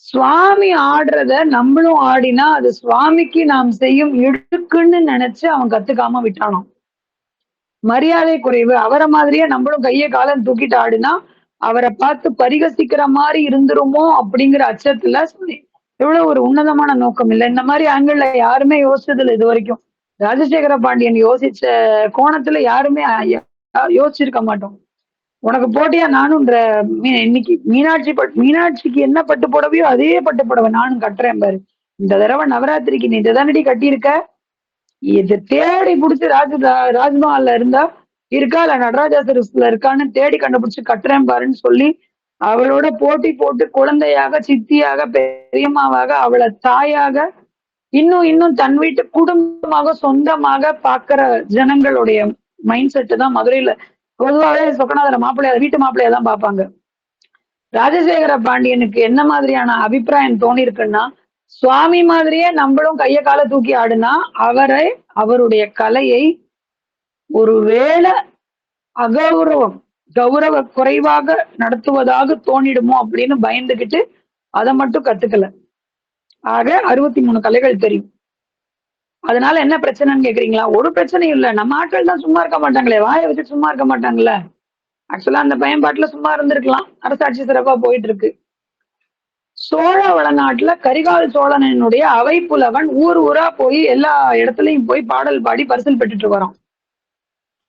சுவாமி ஆடுறத நம்மளும் ஆடினா அது சுவாமிக்கு நாம் செய்யும் இழுக்குன்னு நினைச்சு அவன் கத்துக்காம விட்டானாம். மரியாதை குறைவு. அவரை மாதிரியே நம்மளும் கையை காலம் தூக்கிட்டு ஆடினா அவரை பார்த்து பரிகசிக்கிற மாதிரி இருந்துருமோ அப்படிங்கிற அச்சத்துல எவ்வளவு ஒரு உன்னதமான நோக்கம் இல்லை. இந்த மாதிரி ஆங்கிள் யாருமே யோசிச்சது இல்லை இது வரைக்கும். ராஜசேகர பாண்டியன் யோசிச்ச கோணத்துல யாருமே யோசிச்சிருக்க மாட்டோம். உனக்கு போட்டியா நானும் இன்னைக்கு மீனாட்சிக்கு என்ன பட்டு புடவையோ அதே பட்டு புடவை நானும் கட்டுறேன் பாரு. இந்த தடவை நவராத்திரிக்கு நீ இதைதானடி கட்டியிருக்க, இது தேடி புடிச்சு ராஜ்மஹால்ல இருந்தா இருக்கா இல்ல நடராஜா சிறுசுல இருக்கான்னு தேடி கண்டுபிடிச்சு கட்டுறேன் பாருன்னு சொல்லி அவளோட போட்டி போட்டு குழந்தையாக, சித்தியாக, பெரியம்மாவாக, அவளை தாயாக, இன்னும் இன்னும் தன் வீட்டு குடும்பமாக சொந்தமாக பாக்குற ஜனங்களுடைய மைண்ட் செட்டு தான் மதுரையில பொதுவாகவே சொக்கநாதர மாப்பிள்ளைய வீட்டு மாப்பிள்ளைய தான் பார்ப்பாங்க. ராஜசேகர பாண்டியனுக்கு என்ன மாதிரியான அபிப்பிராயம் தோணி இருக்குன்னா, சுவாமி மாதிரியே நம்மளும் கைய கால தூக்கி ஆடுனா அவருடைய கலையை ஒருவேளை அகௌரவம் கௌரவ குறைவாக நடத்துவதாக தோணிடுமோ அப்படின்னு பயந்துகிட்டு அதை மட்டும் கத்துக்கல. ஆக 63 கலைகள் தெரியும். அதனால என்ன பிரச்சனைன்னு கேக்குறீங்களா? ஒரு பிரச்சனையும் இல்ல. நம்ம ஆட்கள் தான் சும்மா இருக்க மாட்டாங்களே, வாயை வச்சு சும்மா இருக்க மாட்டாங்கல்ல. ஆக்சுவலா அந்த பையன் பாட்டுல சும்மா இருந்திருக்கலாம். அரசாட்சி சிறப்பா போயிட்டு இருக்கு. சோழ வளநாட்டுல கரிகால் சோழனுடைய அவை புலவன் ஊர் ஊரா போய் எல்லா இடத்துலயும் போய் பாடல் பாடி பரிசில் பெற்றுட்டு வரான்.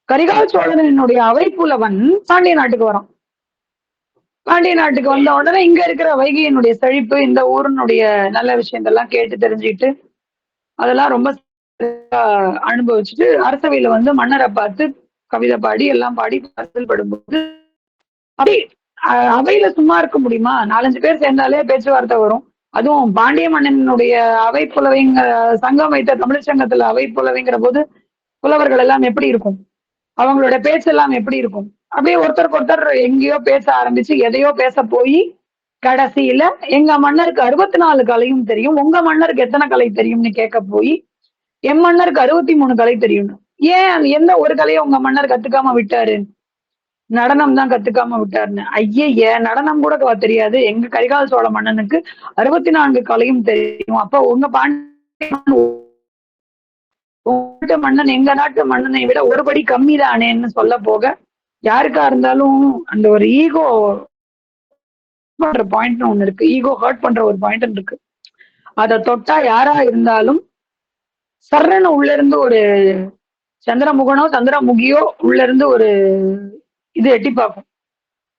கரிகால் சோழனுடைய அவை புலவன் பாண்டிய நாட்டுக்கு வரான். பாண்டிய நாட்டுக்கு வந்த உடனே இங்க இருக்கிற வைகையினுடைய செழிப்பு, இந்த ஊரினுடைய நல்ல விஷயங்கள்லாம் கேட்டு தெரிஞ்சுக்கிட்டு அதெல்லாம் ரொம்ப அனுபவிச்சுட்டு அரசவையில வந்து மன்னரை பார்த்து கவிதை பாடி எல்லாம் பாடி பரிசில் படும்போது அப்படி அவையில சும்மா இருக்க முடியுமா? 4-5 பேர் சேர்ந்தாலே பேச்சுவார்த்தை வரும். அதுவும் பாண்டிய மன்னனுடைய அவை புலவைங்க சங்கம் வைத்த தமிழ் சங்கத்துல அவை புலவைங்கிற போது புலவர்கள் எல்லாம் எப்படி இருக்கும், அவங்களோட பேச்சு எல்லாம் எப்படி இருக்கும்? அப்படியே ஒருத்தருக்கு ஒருத்தர் எங்கேயோ பேச ஆரம்பிச்சு எதையோ பேச போய் கடைசியில எங்க மன்னருக்கு 64 கலையும் தெரியும், உங்க மன்னருக்கு எத்தனை கலை தெரியும்னு கேட்க போய் என் மன்னருக்கு 63 கலை தெரியும். ஏன் எந்த ஒரு கலையை உங்க மன்னர் கத்துக்காம விட்டாரு? நடனம் தான் கத்துக்காம விட்டாருன்னு. ஐயே, நடனம் கூட தெரியாது. எங்க கரிகால் சோழ மன்னனுக்கு 64 கலையும் தெரியும். அப்ப உங்க மன்னன் எங்க நாட்டு மன்னனை விட ஒரு படி கம்மி தானேன்னு சொல்ல போக, யாருக்கா இருந்தாலும் அந்த ஒரு ஈகோ பண்ற பாயிண்ட் ஒண்ணு இருக்கு. ஈகோ ஹர்ட் பண்ற ஒரு பாயிண்ட் இருக்கு. அதை தொட்டா யாரா இருந்தாலும் சரண உள்ள இருந்து ஒரு சந்திரமுகனோ சந்திரமுகியோ உள்ள இருந்து ஒரு இது எட்டி பார்க்கும்.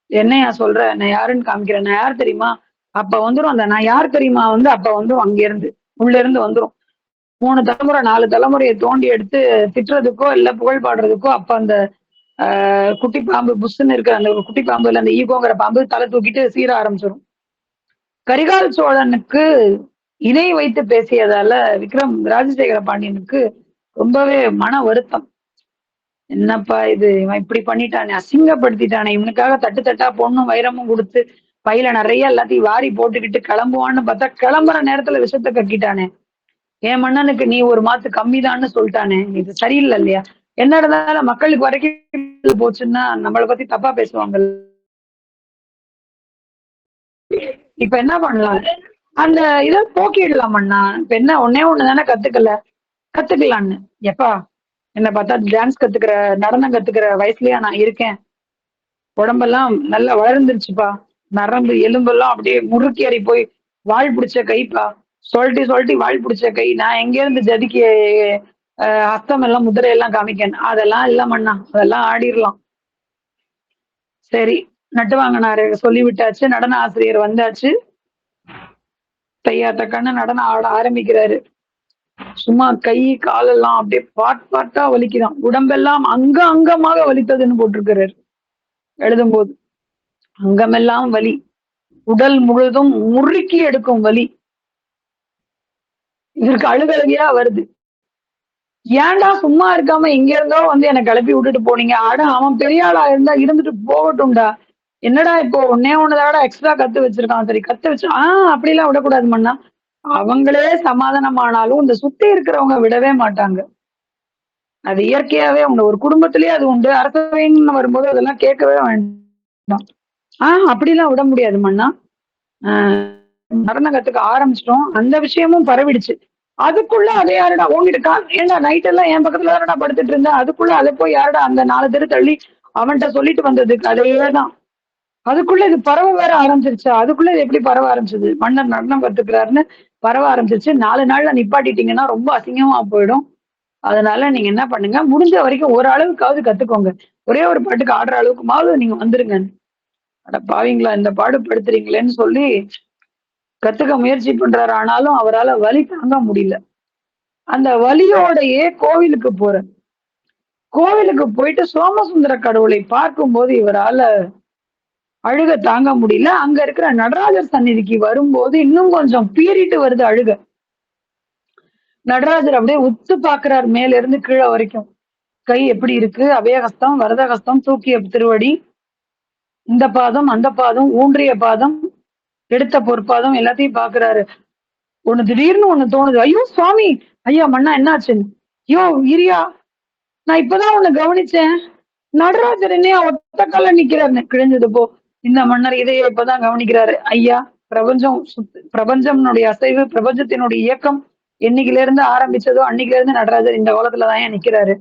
என்னையா சொல்ற, நான் யாருன்னு காமிக்கிறேன், நான் யார் தெரியுமா? அப்ப வந்துரும் அந்த நான் யார் தெரியுமா வந்து அப்ப வந்து அங்க இருந்து உள்ள இருந்து வந்துரும். 3 தலைமுறை 4 தலைமுறையை தோண்டி எடுத்து திட்டுறதுக்கோ இல்ல புகழ் பாடுறதுக்கோ அப்ப அந்த குட்டி பாம்பு புஷ்ன்னு இருக்கிற அந்த குட்டி பாம்பு இல்ல அந்த ஈகோங்கிற பாம்பு தலை தூக்கிட்டு சீர ஆரம்பிச்சிடும். கரிகால் சோழனுக்கு இணை வைத்து பேசியதால ராஜசேகர பாண்டியனுக்கு ரொம்பவே மன வருத்தம். என்னப்பா இது, இவன் இப்படி பண்ணிட்டானே, அசிங்கப்படுத்திட்டானே, இவனுக்காக தட்டு தட்டா பொண்ணும் வைரமும் கொடுத்து பையில நிறைய எல்லாத்தையும் வாரி போட்டுக்கிட்டு கிளம்புவான்னு பார்த்தா கிளம்புற நேரத்துல விஷத்தை கக்கிட்டானே, என் மன்னனுக்கு நீ ஒரு மாத்து கம்மிதான்னு சொல்லிட்டானே, இது சரியில்லை இல்லையா? என்ன இருந்தாலும் மக்களுக்கு வரைக்கும் போச்சுன்னா நம்மளை பத்தி தப்பா பேசுவாங்க. இப்ப என்ன பண்ணலாம், அந்த இதை போக்கிடலாமண்ணா. இப்ப என்ன ஒன்னே ஒண்ணுதானே கத்துக்கலான்னு. எப்பா என்ன பார்த்தா டான்ஸ் கத்துக்கிற நடனம் கத்துக்கிற வயசுலயா நான் இருக்கேன்? உடம்பெல்லாம் நல்லா வளர்ந்துருச்சுப்பா, நரம்பு எலும்பெல்லாம் அப்படியே முறுக்கேறி போய் வாழ் பிடிச்ச கைப்பா, சொல்லிட்டு வாழ் பிடிச்ச கை. நான் எங்க இருந்து ஜதிக்கு ஹஸ்தம் எல்லாம் முதிரையெல்லாம் காமிக்கணும்? அதெல்லாம் இல்லமண்ணா, அதெல்லாம் ஆடிரலாம். சரி, நட்டுவாங்கனாரு சொல்லி விட்டாச்சு, நடன ஆசிரியர் வந்தாச்சு, தையா தக்கான நடனம் ஆட ஆரம்பிக்கிறாரு. சும்மா கை காலெல்லாம் அப்படியே பாட்டா வலிக்குதான். உடம்பெல்லாம் அங்கமாக வலித்ததுன்னு போட்டிருக்கிறாரு எழுதும்போது. அங்கமெல்லாம் வலி, உடல் முழுதும் முறுக்கி எடுக்கும் வலி. இதற்கு அழுகழுகையா வருது. ஏன்டா சும்மா இருக்காம எங்க இருந்தோ வந்து என்னை கிளப்பி விட்டுட்டு போனீங்க. அட அவன் பெரிய ஆளா இருந்தா இருந்துட்டு போகட்டும்டா. என்னடா இப்போ ஒன்னே ஒண்ணுதாடா எக்ஸ்ட்ரா கத்து வச்சிருக்கான். சரி கத்து வச்சு அப்படிலாம் விடக்கூடாது மன்னா. அவங்களே சமாதானமானாலும் இந்த சுத்தி இருக்கிறவங்க விடவே மாட்டாங்க. அது இயற்கையாவே உண்டு. ஒரு குடும்பத்திலேயே அது உண்டு. அரசவைன்னு வரும்போது அதெல்லாம் கேட்கவே வேண்டாம். அப்படிலாம் விட முடியாது மன்னா. நடனம் கத்துக்க ஆரம்பிச்சிட்டோம். அந்த விஷயமும் பரவிடுச்சு. அதுக்குள்ள அதை யாருடா உன்கிட்ட ஏன்டா நைட் எல்லாம் என் பக்கத்துல தானடா படுத்துட்டு இருந்தேன். அதுக்குள்ள அதை போய் யாருடா அந்த 4 தெரு தள்ளி அவன்கிட்ட சொல்லிட்டு வந்தது கதையேதான். அதுக்குள்ள இது பரவ வேற ஆரம்பிச்சிருச்சா? அதுக்குள்ள இது எப்படி பரவ ஆரம்பிச்சது? மன்னர் நடனம் கத்துக்கிறாருன்னு பரவ ஆரம்பிச்சிருச்சு. 4 நாள்ல நிப்பாட்டிட்டீங்கன்னா ரொம்ப அசிங்கமா போயிடும். அதனால நீங்க என்ன பண்ணுங்க, முடிஞ்ச வரைக்கும் ஒரு அளவுக்காவது கத்துக்கோங்க. ஒரே ஒரு பாட்டுக்கு ஆடுற அளவுக்குமாவது நீங்க வந்துருங்க. அட பாவிங்களா இந்த பாடு படுத்துறீங்களேன்னு சொல்லி கத்துக்க முயற்சி பண்றாரு. ஆனாலும் அவரால வலி தாங்க முடியல. அந்த வலியோடையே கோவிலுக்கு போறார். கோவிலுக்கு போயிட்டு சோமசுந்தர கடவுளை பார்க்கும்போது இவரால அழுக தாங்க முடியல. அங்க இருக்கிற நடராஜர் சந்நிதிக்கு வரும்போது இன்னும் கொஞ்சம் பீறிட்டு வருது அழுக. நடராஜர் அப்படியே உத்து பாக்குறார் மேல இருந்து கீழே வரைக்கும். கை எப்படி இருக்கு? அபயஹஸ்தம், வரதஹஸ்தம், தூக்கிய திருவடி, இந்த பாதம், அந்த பாதம், ஊன்றிய பாதம், எடுத்த பொற்பாதம் எல்லாத்தையும் பாக்குறாரு. திடீர்னு ஒண்ணு தோணுது. ஐயோ சுவாமி, ஐயா மன்னா என்னாச்சுன்னு. ஐயோ இரியா, நான் இப்பதான் உன்னை கவனிச்சேன். நடராஜர் என்னையா ஒத்த கால நிக்கிறாரு. கிழிஞ்சது போ. இந்த மன்னர் இதையே இப்பதான் கவனிக்கிறாரு. ஐயா, பிரபஞ்சம் பிரபஞ்சம்னுடைய அசைவு, பிரபஞ்சத்தினுடைய இயக்கம் என்னைக்குல இருந்து ஆரம்பிச்சதோ அன்னைக்குல இருந்து நடராஜர் இந்த கோலத்துலதான் ஏன் நிக்கிறாரு.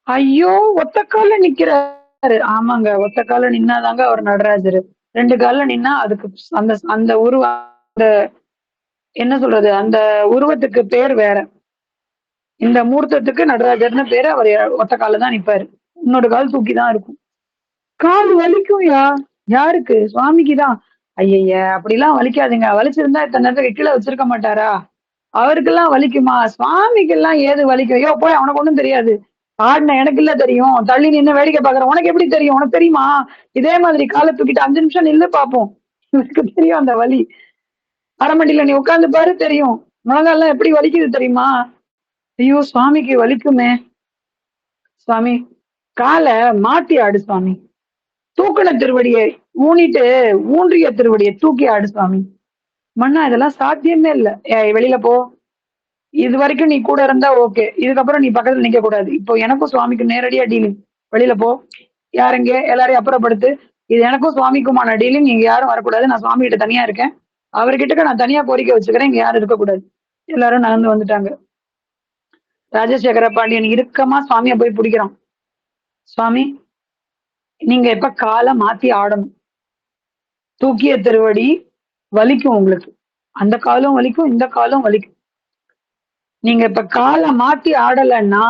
ஐயோ ஒத்த கால நிக்கிறாரு. ஆமாங்க, ஒத்த கால நின்னாதாங்க அவர் நடராஜர். 2 கால்ல நின்னா அதுக்கு அந்த அந்த உருவம் என்ன சொல்றது, அந்த உருவத்துக்கு பேர் வேற. இந்த மூர்த்தத்துக்கு நடராஜர்னு பேரு. அவர் ஒத்த கால்ல தான் நிப்பாரு. இன்னொரு கால் தூக்கிதான் இருக்கும். கால் வலிக்கும்யா. யாருக்கு? சுவாமிக்குதான். ஐயய்ய அப்படிலாம் வலிக்காதுங்க. வலிச்சிருந்தா இத்தனை நேரத்துக்கு கீழே வச்சிருக்க மாட்டாரா? அவருக்கெல்லாம் வலிக்குமா? சுவாமிக்கெல்லாம் ஏது வலிக்கும்? ஐயோ போய் அவனுக்கு ஒண்ணும் தெரியாது. ஆடின எனக்கு இல்ல தெரியும். தள்ளி நின்னு வேடிக்கை பாக்குறேன். உனக்கு எப்படி தெரியும்? உனக்கு தெரியுமா? இதே மாதிரி காலை தூக்கிட்டு 5 நிமிஷம் நில்லு பாப்போம். எனக்கு தெரியும் அந்த வலி. அரைமண்டியில நீ உட்கார்ந்து பாரு தெரியும். முழங்கால்லாம் எப்படி வலிக்குது தெரியுமா? ஐயோ சுவாமிக்கு வலிக்குமே. சுவாமி காலை மாத்தி ஆடு சுவாமி. தூக்குன திருவடியை ஊனிட்டு ஊன்றிய திருவடியை தூக்கி ஆடு சுவாமி. மன்னா இதெல்லாம் சாத்தியமே இல்ல. வெளியில போ. இது வரைக்கும் நீ கூட இருந்தா ஓகே. இதுக்கப்புறம் நீ பக்கத்துல நிக்க கூடாது. இப்போ எனக்கும் சுவாமிக்கும் நேரடியா டீலிங். வெளியில போ. யாருங்க எல்லாரையும் அப்புறப்படுத்து. இது எனக்கும் சுவாமிக்குமான டீலிங். நீங்க யாரும் வரக்கூடாது. நான் சுவாமி கிட்ட தனியா இருக்கேன். அவர்கிட்ட நான் தனியா கோரிக்கை வச்சுக்கிறேன். இங்க யாரும் இருக்கக்கூடாது. எல்லாரும் நகர்ந்து வந்துட்டாங்க. ராஜசேகர பாண்டியன் இறுக்கமா சுவாமிய போய் பிடிக்கிறான். சுவாமி நீங்க இப்ப காலை மாத்தி ஆடணும். தூக்கிய திருவடி வலிக்கும் உங்களுக்கு. அந்த காலும் வலிக்கும், இந்த காலும் வலிக்கும். நீங்க இப்ப காலை மாத்தி ஆடலைன்னா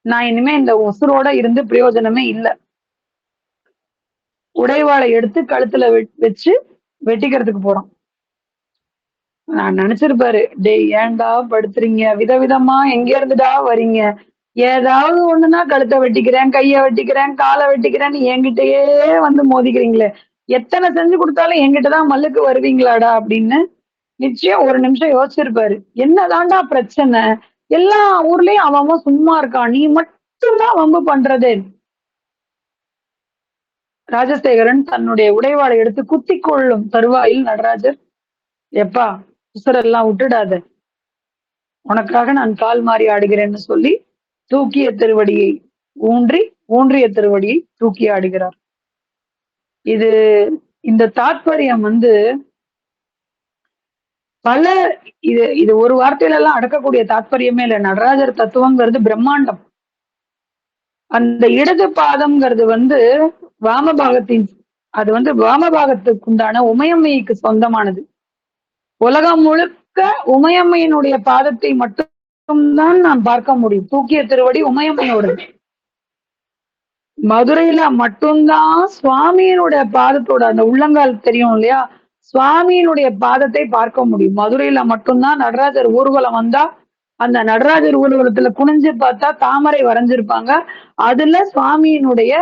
நான் இனிமே இந்த உசுரோட இருந்து பிரயோஜனமே இல்ல. உடைவாளை எடுத்து கழுத்துல வச்சு வெட்டிக்கிறதுக்கு போறோம். நான் நினைச்சிருப்பாரு, டேய் ஏன்டா படுத்துறீங்க? விதவிதமா எங்க இருந்துடா வரீங்க? ஏதாவது ஒண்ணுன்னா கழுத்தை வெட்டிக்கிறேன், கைய வெட்டிக்கிறேன், காலை வெட்டிக்கிறேன்னு என்கிட்டயே வந்து மோதிக்கிறீங்களே. எத்தனை செஞ்சு கொடுத்தாலும் என்கிட்டதான் மல்லுக்கு வருவீங்களாடா அப்படின்னு நிச்சயம் ஒரு நிமிஷம் யோசிச்சிருப்பாரு. என்னதான்டா பிரச்சனை? எல்லா ஊர்லயும் அவன் சும்மா இருக்கான். நீ மட்டும்தான் வம்பு பண்றதே. ராஜசேகரன் தன்னுடைய உடைவாளை எடுத்து குத்தி கொள்ளும் தருவாயில் நடராஜர், எப்பா உசுரெல்லாம் விட்டுடாத, உனக்காக நான் கால் மாறி ஆடுகிறேன்னு சொல்லி தூக்கிய திருவடியை ஊன்றிய திருவடியை தூக்கி ஆடுகிறார். இது இந்த தாத்பரியம் பல இது ஒரு வார்த்தையில எல்லாம் அடக்கக்கூடிய தாத்பரியமே இல்ல. நடராஜர் தத்துவங்கிறது பிரம்மாண்டம். அந்த இடது பாதம்ங்கிறது வாமபாகத்தின் அது வாமபாகத்துக்கு உண்டான உமையம்மைக்கு சொந்தமானது. உலகம் முழுக்க உமையம்மையினுடைய பாதத்தை மட்டும்தான் நாம் பார்க்க முடியும். தூக்கிய திருவடி உமையம்மையோட. மதுரையில மட்டும்தான் சுவாமியினுடைய பாதத்தோட அந்த உள்ளங்கால் தெரியும் இல்லையா? சுவாமியினுடைய பாதத்தை பார்க்க முடியும். மதுரையில மட்டும்தான் நடராஜர் ஊர்வலம் வந்தா அந்த நடராஜர் ஊர்வலத்துல குனிஞ்சு பார்த்தா தாமரை வரைஞ்சிருப்பாங்க. அதுல சுவாமியினுடைய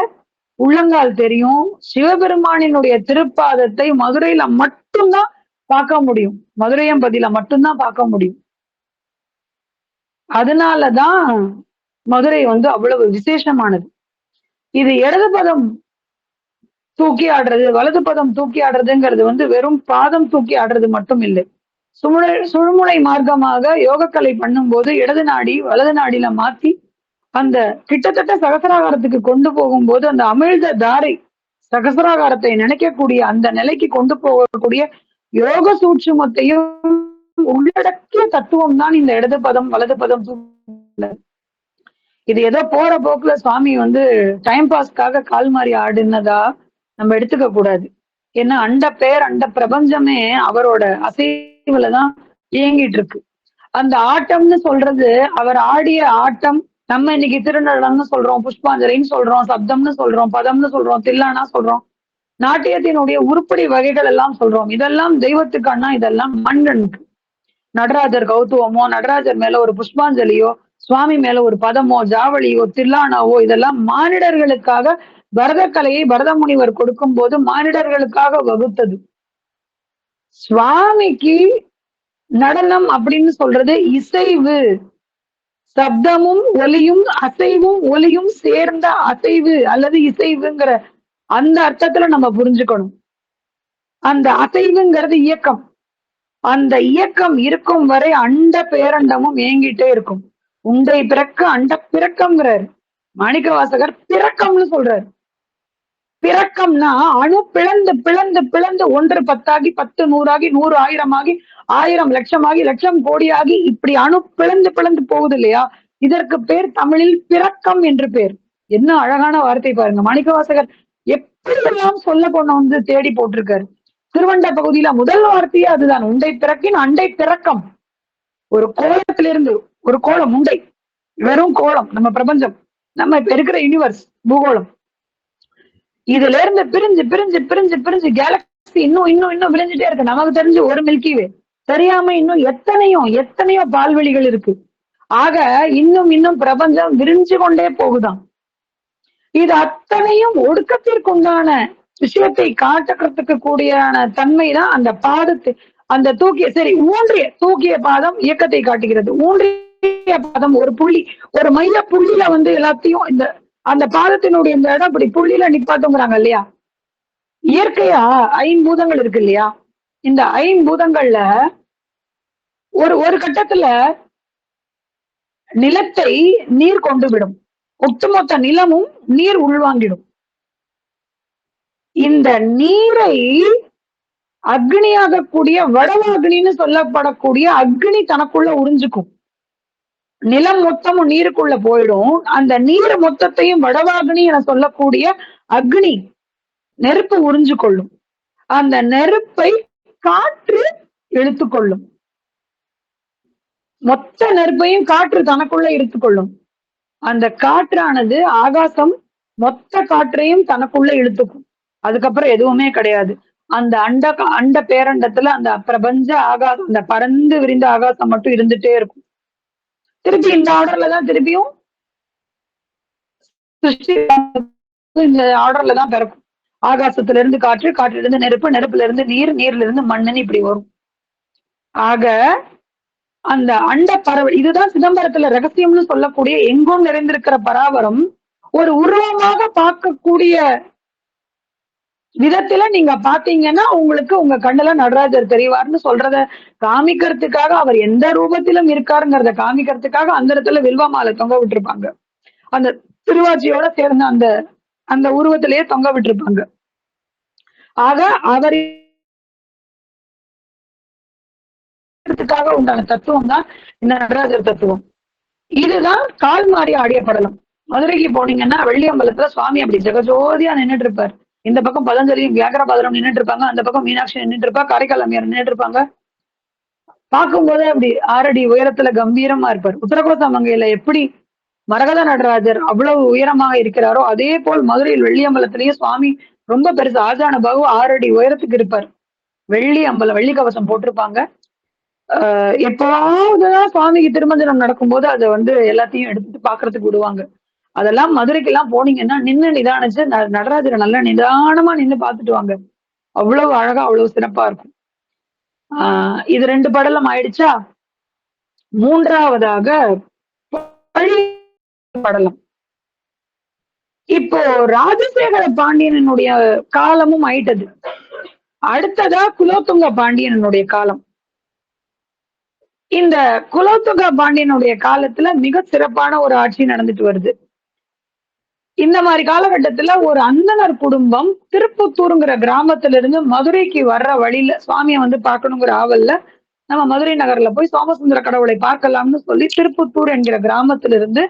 உள்ளங்கால் தெரியும். சிவபெருமானினுடைய திருப்பாதத்தை மதுரையில மட்டும்தான் பார்க்க முடியும். மதுரையம்பதியில மட்டும்தான் பார்க்க முடியும். அதனாலதான் மதுரை வந்து அவ்வளவு விசேஷமானது. இது இடது பதம் தூக்கி ஆடுறது, வலது பதம் தூக்கி ஆடுறதுங்கிறது வந்து வெறும் பாதம் தூக்கி ஆடுறது மட்டும் இல்லை. சுழுமுனை மார்க்கமாக யோகக்கலை பண்ணும்போது இடது நாடி வலது நாடியில மாத்தி அந்த கிட்டத்தட்ட சகசராகாரத்துக்கு கொண்டு போகும்போது அந்த அமிழ்த தாரை சகசராகாரத்தை நினைக்கக்கூடிய அந்த நிலைக்கு கொண்டு போகக்கூடிய யோக சூட்சுமத்தையும் உள்ளடக்கிய தத்துவம் தான் இந்த இடது பதம் வலது பதம். இது ஏதோ போற போக்குல சுவாமி வந்து டைம் பாஸ்க்காக கால் மாறி ஆடுனதா நம்ம எடுத்துக்க கூடாது. ஏன்னா அண்ட பிரபஞ்சமே அவரோட அசைவுலதான் இயங்கிட்டு இருக்கு. அந்த ஆட்டம்னு சொல்றது அவர் ஆடிய ஆட்டம். நம்ம இன்னைக்கு திருநடனம்னு சொல்றோம், புஷ்பாஞ்சலின்னு சொல்றோம், சப்தம்னு சொல்றோம், பதம்னு சொல்றோம், தில்லானா சொல்றோம், நாட்டியத்தினுடைய உருப்படி வகைகள் எல்லாம் சொல்றோம். இதெல்லாம் தெய்வத்துக்கானா, இதெல்லாம் மன்னனுக்கு. நடராஜர் கௌத்துவமோ, நடராஜர் மேல ஒரு புஷ்பாஞ்சலியோ, சுவாமி மேல ஒரு பதமோ, ஜாவளியோ, தில்லானாவோ, இதெல்லாம் மானிடர்களுக்காக பரதக்கலையை பரத முனிவர் கொடுக்கும் போது மானிடர்களுக்காக வகுத்தது. சுவாமிக்கு நடனம் அப்படின்னு சொல்றது இசைவு. சப்தமும் ஒலியும் அசைவும் ஒலியும் சேர்ந்த அசைவு அல்லது இசைவுங்கிற அந்த அர்த்தத்துல நம்ம புரிஞ்சுக்கணும். அந்த அசைவுங்கிறது இயக்கம். அந்த இயக்கம் இருக்கும் வரை அண்ட பேரண்டமும் இயங்கிட்டே இருக்கும். உண்டை பிறக்க அண்ட பிறக்கம்ங்கிறாரு மாணிக்க வாசகர். பிறக்கம்னு சொல்றாரு. பிறக்கம்னா அணு பிளந்து பிளந்து பிளந்து 1 10 10 100 100 1000 1000 லட்சமாகி லட்சம் கோடியாகி இப்படி அணு பிளந்து பிளந்து போகுது இல்லையா? இதற்கு பேர் தமிழில் பிறக்கம் என்று பேர். என்ன அழகான வார்த்தை பாருங்க. மாணிக்க வாசகர் எப்படி எல்லாம் சொல்ல கொண்டு வந்து தேடி போட்டிருக்காரு. திருவண்ட பகுதியில முதல் வார்த்தையே அதுதான். உண்டை பிறக்கின் அண்டை பிறக்கம். ஒரு கோலத்திலிருந்து ஒரு கோலம் உண்டை, வெறும் கோலம் நம்ம பிரபஞ்சம், நம்ம இப்ப இருக்கிற யூனிவர்ஸ் பூகோளம். இதுல இருந்து பிரிஞ்சு பிரிஞ்சு பிரிஞ்சு பிரிஞ்சு கேலக்சி இன்னும் இன்னும் இன்னும் விளைஞ்சிட்டே இருக்கு. நமக்கு தெரிஞ்சு ஒரு மில்கிவே தெரியாம இன்னும் எத்தனையோ பால்வெளிகள் இருக்கு. ஆக இன்னும் இன்னும் பிரபஞ்சம் விரிஞ்சு கொண்டே போகுதாம். இது அத்தனையும் ஒடுக்கத்திற்குண்டான விஷயத்தை காட்டுறதுக்கு கூடியான தன்மைதான் அந்த பாதத்தை. அந்த தூக்கிய பாதம் இயக்கத்தை காட்டுகிறது. ஊன்றிய பாதம் ஒரு புள்ளி, ஒரு மைய புள்ளியில வந்து எல்லாத்தையும் இந்த அந்த பாதத்தினுடைய இந்த இடம் இப்படி புள்ளியில நிப்பாட்டுங்கிறாங்க இல்லையா? இயற்கையா 5 பூதங்கள் இருக்கு இல்லையா? இந்த 5 பூதங்கள்ல ஒரு கட்டத்துல நிலத்தை நீர் கொண்டு விடும். ஒட்டுமொத்த நிலமும் நீர் உள்வாங்கிடும். இந்த நீரை அக்னியாகக்கூடிய வடவாக்னின்னு சொல்லப்படக்கூடிய அக்னி தனக்குள்ள உறிஞ்சுக்கும். நிலம் மொத்தமும் நீருக்குள்ள போயிடும். அந்த நீர் மொத்தத்தையும் வடவாக்னி என சொல்லக்கூடிய அக்னி நெருப்பு உறிஞ்சு கொள்ளும். அந்த நெருப்பை காற்று இழுத்துக்கொள்ளும். மொத்த நெருப்பையும் காற்று தனக்குள்ள இழுத்துக்கொள்ளும். அந்த காற்றானது ஆகாசம் மொத்த காற்றையும் தனக்குள்ள இழுத்துக்கும். அதுக்கப்புறம் எதுவுமே கிடையாது. அந்த அண்ட பேரண்டத்துல அந்த பிரபஞ்ச ஆகாசம், அந்த பறந்து விரிந்த ஆகாசம் மட்டும் இருந்துட்டே இருக்கும். திருப்பி இந்த ஆர்டர்ல தான் திருப்பியும் இந்த ஆர்டர்ல தான் பிறக்கும். ஆகாசத்துல இருந்து காற்று, காற்றுல இருந்து நெருப்பு, நெருப்புல இருந்து நீர், நீர்ல இருந்து மண்ணுன்னு இப்படி வரும். ஆக அந்த அண்ட பரவல் இதுதான் சிதம்பரத்துல ரகசியம்னு சொல்லக்கூடிய எங்கும் நிறைந்திருக்கிற பராவரம் ஒரு உருவமாக பார்க்கக்கூடிய விதத்துல நீங்க பாத்தீங்கன்னா உங்களுக்கு உங்க கண்ணுல நடராஜர் தெரிவார்னு சொல்றத காமிக்கிறதுக்காக, அவர் எந்த ரூபத்திலும் இருக்காருங்கிறத காமிக்கிறதுக்காக அந்த இடத்துல வில்வ மாலை தொங்க விட்டுருப்பாங்க. அந்த திருவாச்சியோட சேர்ந்த அந்த அந்த உருவத்திலேயே தொங்க விட்டுருப்பாங்க. ஆக அவர் உண்டான தத்துவம் தான் இந்த நடராஜர் தத்துவம். இதுதான் கால் மாறி ஆடிய படலம். மதுரைக்கு போனீங்கன்னா வெள்ளியம்பலத்துல சுவாமி அப்படி ஜெகஜோதியா நின்றுட்டு இருப்பார். இந்த பக்கம் பதஞ்சலியும் வியாகரபாதரும் நின்றுட்டு இருப்பாங்க. அந்த பக்கம் மீனாட்சி நின்றுட்டு இருப்பா, காரைக்கால் அம்மையார் நின்றுட்டு இருப்பாங்க. பார்க்கும் போதே அப்படி 6 அடி உயரத்துல கம்பீரமா இருப்பார். உத்தரகோச மங்கையில எப்படி மரகத நடராஜர் அவ்வளவு உயரமாக இருக்கிறாரோ அதே போல் மதுரையில் வெள்ளியம்பலத்திலேயே சுவாமி ரொம்ப பெருசு ஆஜான பாகு 6 அடி உயரத்துக்கு இருப்பார். வெள்ளி அம்பலம், வெள்ளி கவசம் போட்டிருப்பாங்க. எப்பவாவதுதான் சுவாமிக்கு திருமஞ்சனம் நடக்கும்போது அதை வந்து எல்லாத்தையும் எடுத்துட்டு பாக்குறதுக்கு விடுவாங்க. அதெல்லாம் மதுரைக்கெல்லாம் போனீங்கன்னா நின்னு நிதானிச்சு நடராஜரை நல்லா நிதானமா நின்னு பாத்துட்டு வாங்க. அவ்வளவு அழகா, அவ்வளவு சிறப்பா இருக்கும். இது 2 படலம் ஆயிடுச்சா? 3வதாக பள்ளி படலம். இப்போ ராஜசேகர பாண்டியனுடைய காலமும் ஆயிட்டது. அடுத்ததா குலோத்துங்க பாண்டியனுடைய காலம். இந்த குலோத்துங்க பாண்டியனுடைய காலத்துல மிக சிறப்பான ஒரு ஆட்சி நடந்துட்டு வருது. இந்த மாதிரி காலகட்டத்துல ஒரு அந்தணர் குடும்பம் திருப்புத்தூருங்கிற கிராமத்துல இருந்து மதுரைக்கு வர்ற வழியில சுவாமியை வந்து பார்க்கணுங்கிற ஆவல்ல நம்ம மதுரை நகர்ல போய் சோமசுந்தர கடவுளை பார்க்கலாம்னு சொல்லி திருப்புத்தூர் என்கிற கிராமத்திலிருந்து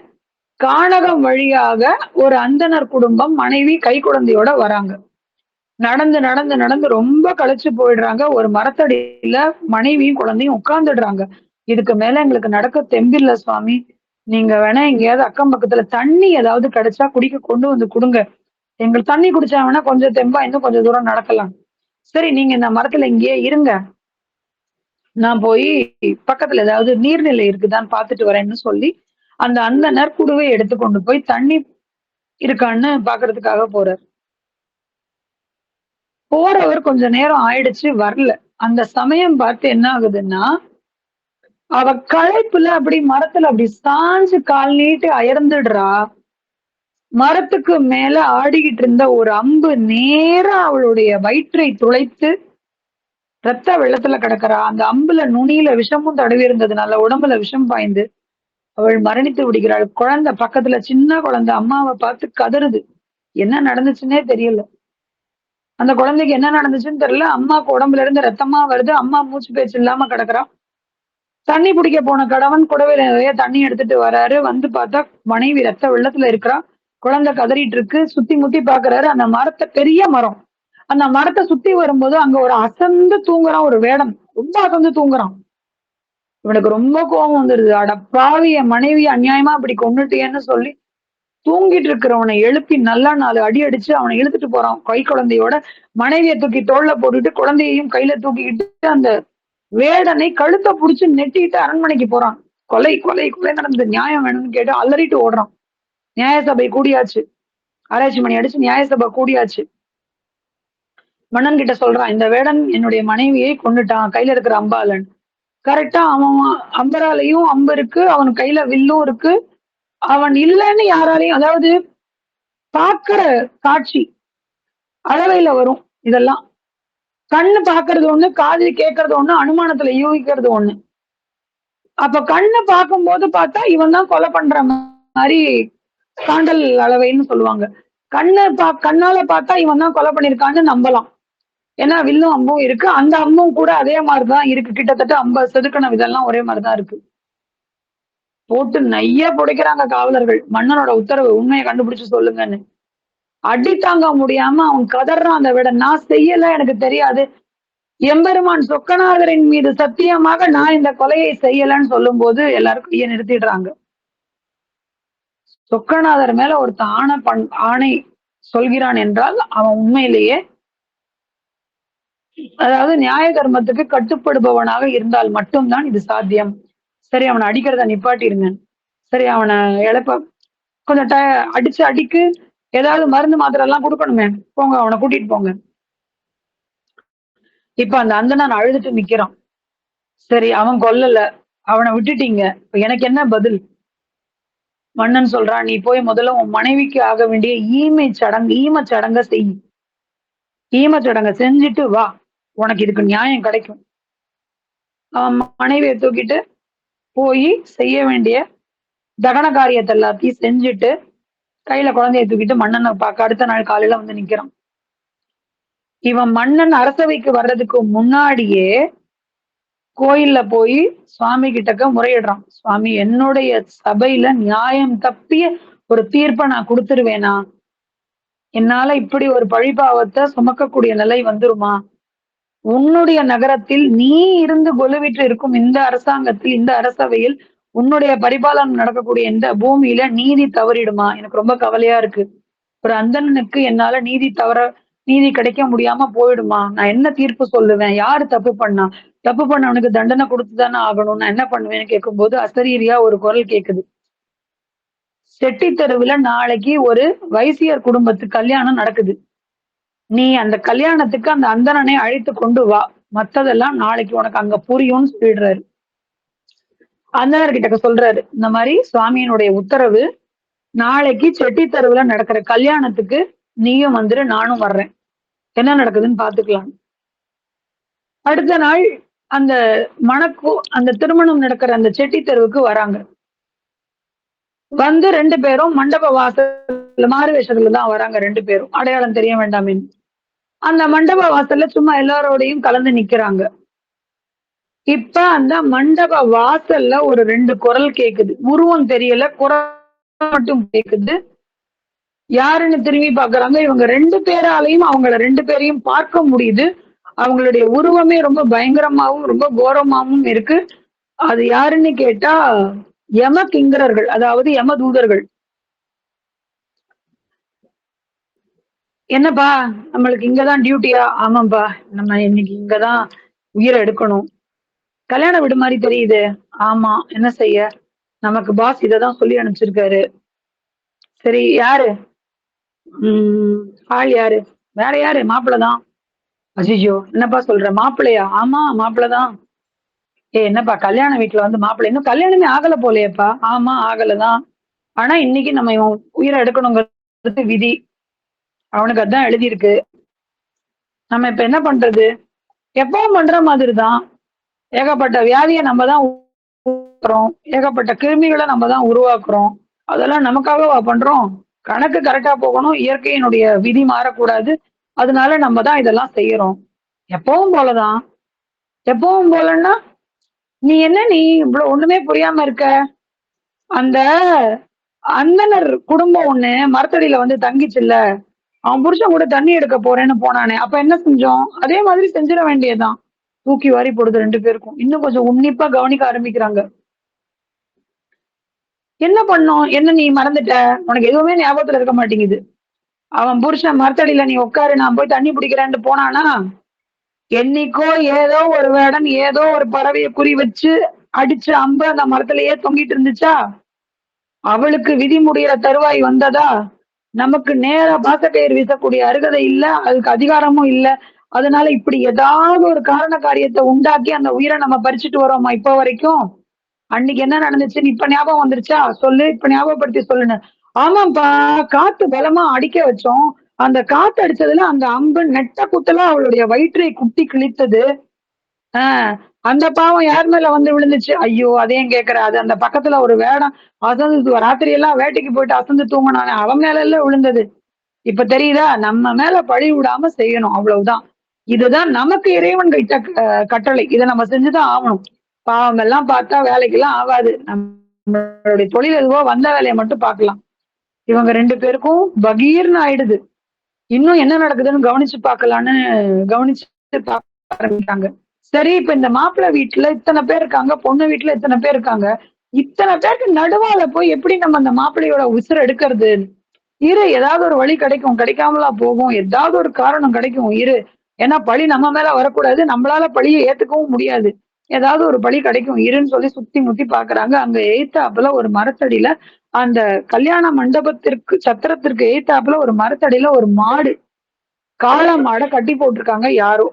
கானகம் வழியாக ஒரு அந்தணர் குடும்பம் மனைவி கை குழந்தையோட வராங்க. நடந்து நடந்து நடந்து ரொம்ப களைச்சு போயிடுறாங்க. ஒரு மரத்தடியில மனைவியும் குழந்தையும் உட்கார்ந்துடுறாங்க. இதுக்கு மேல எங்களுக்கு நடக்க தெம்பில்ல சுவாமி. நீங்க வேணா எங்கேயாவது அக்கம் பக்கத்துல தண்ணி ஏதாவது கிடைச்சா குடிக்க கொண்டு வந்து கொடுங்க. எங்களுக்கு தண்ணி குடிச்சா வேணா கொஞ்சம் தெம்பா இன்னும் கொஞ்சம் தூரம் நடக்கலாம். சரி நீங்க இந்த மரத்துல இங்கேயே இருங்க. நான் போய் பக்கத்துல ஏதாவது நீர்நிலை இருக்குதான்னு பாத்துட்டு வரேன்னு சொல்லி அந்த அந்தணர் குடுவை எடுத்து கொண்டு போய் தண்ணி இருக்கான்னு பாக்குறதுக்காக போறார். போறவர் கொஞ்ச நேரம் ஆயிடுச்சு வரல. அந்த சமயம் பார்த்து என்ன ஆகுதுன்னா, அவ களைப்புல அப்படி மரத்துல அப்படி சாஞ்சு கால் நீட்டி அயர்ந்துடுறா. மரத்துக்கு மேல ஆடிக்கிட்டு இருந்த ஒரு அம்பு நேரா அவளுடைய வயிற்றை துளைத்து ரத்த வெள்ளத்துல கிடக்குறா. அந்த அம்புல நுனியில விஷமும் தடவி இருந்ததுனால உடம்புல விஷம் பாய்ந்து அவள் மரணித்து விடுகிறாள். குழந்தை பக்கத்துல சின்ன குழந்தை அம்மாவை பார்த்து கதறுது. என்ன நடந்துச்சுன்னே தெரியல. அந்த குழந்தைக்கு என்ன நடந்துச்சுன்னு தெரியல. அம்மாக்கு உடம்புல இருந்து ரத்தமா வருது. அம்மா மூச்சு பேச்சு இல்லாம கிடக்குறா. தண்ணி பிடிக்க போன கணவன் குடவையில நிறைய தண்ணி எடுத்துட்டு வராரு. வந்து பார்த்தா மனைவி ரத்த வெள்ளத்துல இருக்கிறா. குழந்தை கதறிட்டு இருக்கு. சுத்தி முத்தி பாக்குறாரு. அந்த மரத்தை பெரிய மரம். அந்த மரத்தை சுத்தி வரும்போது அங்க ஒரு அசந்து தூங்குறான் ஒரு வேடன். ரொம்ப அசந்து தூங்குறான். இவனுக்கு ரொம்ப கோபம் வந்துருது. அட பாவி என் மனைவி அநியாயமா அப்படி கொன்னுட்டியேன்னு சொல்லி தூங்கிட்டு இருக்கிறவனை எழுப்பி நல்லா 4 அடி அடிச்சு அவனை இழுத்துட்டு போறான். கை குழந்தையோட மனைவியை தூக்கி தோல்ல போட்டுட்டு குழந்தையையும் கையில தூக்கிக்கிட்டு அந்த வேடனை கழுத்தை புடிச்சு நெட்டிட்டு அரண்மனைக்கு போறான். கொலை கொலை கொலை நடந்தது. நியாயம் வேணும்னு கேட்டு அலறிட்டு ஓடுறான். நியாய சபை கூடியாச்சு. ஆராய்ச்சி மணி அடிச்சு நியாய சபை கூடியாச்சு. மன்னன் கிட்ட சொல்றான், இந்த வேடன் என்னுடைய மனைவியை கொன்னுட்டான் கையில இருக்கிற அம்பாலன். கரெக்டா அவன் அம்பராலையும் அம்பு இருக்கு, அவன் கையில வில்லும் இருக்கு. அவன் இல்லைன்னு யாராலையும், அதாவது பாக்குற காட்சி அளவையில வரும் இதெல்லாம். கண்ணு பாக்குறது ஒண்ணு, காது கேட்கறது ஒண்ணு, அனுமானத்துல யூகிக்கிறது ஒண்ணு. அப்ப கண்ணு பார்க்கும்போது பார்த்தா இவன் தான் கொலை பண்ற மாதிரி சாண்டல் அளவைன்னு சொல்லுவாங்க. கண்ணால பார்த்தா இவன் தான் கொலை பண்ணிருக்கான்னு நம்பலாம். ஏன்னா வில்லும் அம்பும் இருக்கு. அந்த அம்பும் கூட அதே மாதிரிதான் இருக்கு. கிட்டத்தட்ட 50 செதுக்கணும் இதெல்லாம் ஒரே மாதிரிதான் இருக்கு. போட்டு நையா புடைக்கிறாங்க காவலர்கள். மன்னனோட உத்தரவு, உண்மையை கண்டுபிடிச்சு சொல்லுங்கன்னு. அடி தாங்க முடியாம அவன் கதறான் அந்த விட. நான் செய்யல, எனக்கு தெரியாது. எம்பெருமான் சொக்கநாதரின் மீது சத்தியமாக நான் இந்த கொலையை செய்யலன்னு சொல்லும் போது எல்லாரும் கையை நிறுத்திடுறாங்க. சொக்கநாதர் மேல ஒருத்தன் ஆணை சொல்கிறான் என்றால் அவன் உண்மையிலேயே, அதாவது நியாய தர்மத்துக்கு கட்டுப்படுபவனாக இருந்தால் மட்டும்தான் இது சாத்தியம். சரி அவனை அடிக்கிறத நிப்பாட்டிருங்க. சரி அவனை இழப்ப கொஞ்சம் அடிச்சு அடிக்கு ஏதாவது மருந்து மாத்திரை எல்லாம் கொடுக்கணுமே, போங்க அவனை கூட்டிட்டு போங்க. இப்ப அந்த அந்தணன் அழுதுட்டு நிக்கிறான். சரி அவன் கொல்லல, அவனை விட்டுட்டீங்க, இப்ப எனக்கு என்ன பதில்? மன்னன் சொல்றான், நீ போய் முதல்ல உன் மனைவிக்கு ஆக வேண்டிய ஈம சடங்க செய். ஈம சடங்க செஞ்சுட்டு வா, உனக்கு இதுக்கு நியாயம் கிடைக்கும். அவன் மனைவியை தூக்கிட்டு போய் செய்ய வேண்டிய தகன காரியத்தை எல்லாத்தையும் செஞ்சுட்டு கையில குழந்தைய தூக்கிட்டு மன்னனை பார்க்க அடுத்த நாள் காலையில வந்து நிக்கிறான். இவன் மன்னன் அரசவைக்கு வர்றதுக்கு முன்னாடியே கோயில்ல போய் சுவாமி கிட்டக்க முறையிடுறான். சுவாமி என்னுடைய சபையில நியாயம் தப்பிய ஒரு தீர்ப்பை நான் கொடுத்துருவேனா? என்னால இப்படி ஒரு பழிபாவத்தை சுமக்கக்கூடிய நிலை வந்துருமா? உன்னுடைய நகரத்தில் நீ இருந்து கொலுவிட்டு இருக்கும் இந்த அரசாங்கத்தில், இந்த அரசவையில் உன்னுடைய பரிபாலனம் நடக்கக்கூடிய இந்த பூமியில நீதி தவறிடுமா? எனக்கு ரொம்ப கவலையா இருக்கு. ஒரு அந்தணனுக்கு என்னால நீதி தவற நீதி கிடைக்க முடியாம போயிடுமா? நான் என்ன தீர்ப்பு சொல்லுவேன்? யாரு தப்பு பண்ணா? தப்பு பண்ணவனுக்கு தண்டனை கொடுத்துதானே ஆகணும். நான் என்ன பண்ணுவேன்னு கேட்கும்போது அசரீரியா ஒரு குரல் கேக்குது. செட்டி தெருவுல நாளைக்கு ஒரு வைசியர் குடும்பத்து கல்யாணம் நடக்குது. நீ அந்த கல்யாணத்துக்கு அந்த அந்தணனை அழைத்து கொண்டு வா. மத்ததெல்லாம் நாளைக்கு உனக்கு அங்க புரியும்னு சொல்லிடுறாரு. அந்தணர்கிட்ட சொல்றாரு. இந்த மாதிரி சுவாமியினுடைய உத்தரவு, நாளைக்கு செட்டி தெருவுல நடக்கிற கல்யாணத்துக்கு நீயும் வந்துரு, நானும் வர்றேன். என்ன நடக்குதுன்னு பாத்துக்கலாம். அடுத்த நாள் அந்த அந்த திருமணம் நடக்கிற அந்த செட்டி தெருவுக்கு வராங்க. வந்து 2 பேரும் மண்டப வாசல்ல மாறு வேஷத்துல தான் வராங்க 2 பேரும். அடையாளம் தெரிய வேண்டாமேன்னு. அந்த மண்டப வாசல்ல சும்மா எல்லாரோடையும் கலந்து நிக்கிறாங்க. இப்ப அந்த மண்டப வாசல்ல ஒரு 2 குரல் கேக்குது. உருவம் தெரியல, குரல் மட்டும் கேக்குது. யாருன்னு திரும்பி பாக்குறாங்க. இவங்க 2 பேராலையும் அவங்கள 2 பேரையும் பார்க்க முடியுது. அவங்களுடைய உருவமே ரொம்ப பயங்கரமாவும், ரொம்ப கோரமாவும் இருக்கு. அது யாருன்னு கேட்டா, யம கிங்கரர்கள், அதாவது யம தூதர்கள். என்னப்பா நம்மளுக்கு இங்கதான் டியூட்டியா? ஆமாப்பா, நம்ம இன்னைக்கு இங்கதான் உயிரை எடுக்கணும். கல்யாண வீடு மாதிரி தெரியுது. ஆமா, என்ன செய்ய? நமக்கு பாஸ் இததான் சொல்லி அனுப்பிச்சிருக்காரு. சரி, யாரு? ஆள் யாரு? வேற யாரு? மாப்பிள்ளதான். அஜிஜோ, என்னப்பா சொல்ற? மாப்பிள்ளையா? ஆமா, மாப்பிள்ளதான். என்னப்பா கல்யாண வீட்டுல வந்து மாப்பிள்ளை இன்னும் கல்யாணமே ஆகல போலையப்பா? ஆமா, ஆகலதான். ஆனா இன்னைக்கு நம்ம இவன் உயிரை எடுக்கணுங்கிறது விதி. அவனுக்கு அதான் எழுதியிருக்கு. நம்ம இப்ப என்ன பண்றது? எப்பவும் பண்ற மாதிரிதான். ஏகப்பட்ட வியாதியை நம்ம தான் உருவாக்குறோம். ஏகப்பட்ட கிருமிகளை நம்ம தான் உருவாக்குறோம். அதெல்லாம் நமக்காகவா பண்றோம்? கணக்கு கரெக்டா போகணும். இயற்கையினுடைய விதி மாறக்கூடாது. அதனால நம்ம தான் இதெல்லாம் செய்யறோம். எப்பவும் போலதான். எப்பவும் போலன்னா நீ இவ்வளவு ஒண்ணுமே புரியாம இருக்க? அந்த அந்தனர் குடும்பம் ஒண்ணு மரத்தடியில வந்து தங்கிச்சுல்ல, அவன் புருஷன் கூட தண்ணி எடுக்க போறேன்னு போனானே, அப்ப என்ன செஞ்சோம்? அதே மாதிரி செஞ்சிட வேண்டியதுதான். தூக்கி வாரி போடுது 2 பேருக்கும். இன்னும் கொஞ்சம் உன்னிப்பா கவனிக்க ஆரம்பிக்கிறாங்க. என்ன பண்ணோம்? என்ன நீ மறந்துட்ட? உனக்கு எதுவுமே ஞாபகத்துல இருக்க மாட்டேங்குது. அவன் புருஷன் மரத்தடியில நீ உட்காரு, நான் போய் தண்ணி பிடிக்கிறேன்ட்டு போனானா, என்னைக்கோ ஏதோ ஒரு வேடன் ஏதோ ஒரு பறவையை குறி வச்சு அடிச்சு அம்பு அந்த மரத்திலேயே தொங்கிட்டு இருந்துச்சா? அவளுக்கு விதி முடிகிற தருவாய் வந்ததா? நமக்கு நேரா பாசக்கயிறு வீசக்கூடிய அருகதை இல்ல, அதுக்கு அதிகாரமும் இல்ல. அதனால இப்படி ஏதாவது ஒரு காரண காரியத்தை உண்டாக்கி அந்த உயிரை நம்ம பறிச்சுட்டு வரோமா இப்ப வரைக்கும்? அன்னைக்கு என்ன நடந்துச்சுன்னு இப்ப ஞாபகம் வந்துருச்சா? சொல்லு, இப்ப ஞாபகப்படுத்தி சொல்லுன்னு. ஆமாப்பா, காத்து பலமா அடிக்க வச்சோம். அந்த காத்து அடிச்சதுல அந்த அம்பு நெட்ட குத்தலா அவளுடைய வயிற்றை குத்தி கிழித்தது. அந்த பாவம் யார் மேல வந்து விழுந்துச்சு? ஐயோ, அதையும் கேக்குற. அது அந்த பக்கத்துல ஒரு வேடம் அசந்து ராத்திரி எல்லாம் வேட்டைக்கு போயிட்டு அசந்து தூங்கினானே, அவன் மேல எல்லாம் விழுந்தது. இப்ப தெரியுதா? நம்ம மேல பழி விடாம செய்யணும், அவ்வளவுதான். இதுதான் நமக்கு இறைவன் கிட்ட கட்டளை. இதை நம்ம செஞ்சுதான் ஆகணும். பாவம் எல்லாம் பார்த்தா வேலைக்கெல்லாம் ஆகாது. நம்மளுடைய தொழில் எதுவோ வந்த வேலையை மட்டும் பார்க்கலாம். இவங்க 2 பேருக்கும் பகீர்னு ஆயிடுது. இன்னும் என்ன நடக்குதுன்னு கவனிச்சு பார்க்கலான்னு கவனிச்சு பார்க்க ஆரம்பிச்சாங்க. சரி, இப்ப இந்த மாப்பிள்ளை வீட்டுல இத்தனை பேர் இருக்காங்க, பொண்ணு வீட்டுல இத்தனை பேர் இருக்காங்க. இத்தனை பேருக்கு நடுவால போய் எப்படி நம்ம அந்த மாப்பிள்ளையோட உசுரை எடுக்கிறது? இரு, ஏதாவது ஒரு வழி கிடைக்கும். கிடைக்காமலா போகும்? ஏதாவது ஒரு காரணம் கிடைக்கும், இரு. ஏன்னா பழி நம்ம மேல வரக்கூடாது, நம்மளால பழியை ஏத்துக்கவும் முடியாது. ஏதாவது ஒரு பழி கிடைக்கும், இருன்னு சொல்லி சுத்தி முத்தி பாக்குறாங்க. அங்க எய்த்தாப்புல ஒரு மரத்தடியில, அந்த கல்யாண மண்டபத்திற்கு சத்திரத்திற்கு எய்த்தாப்புல ஒரு மரத்தடியில ஒரு மாடு, காளை மாடை கட்டி போட்டிருக்காங்க யாரோ.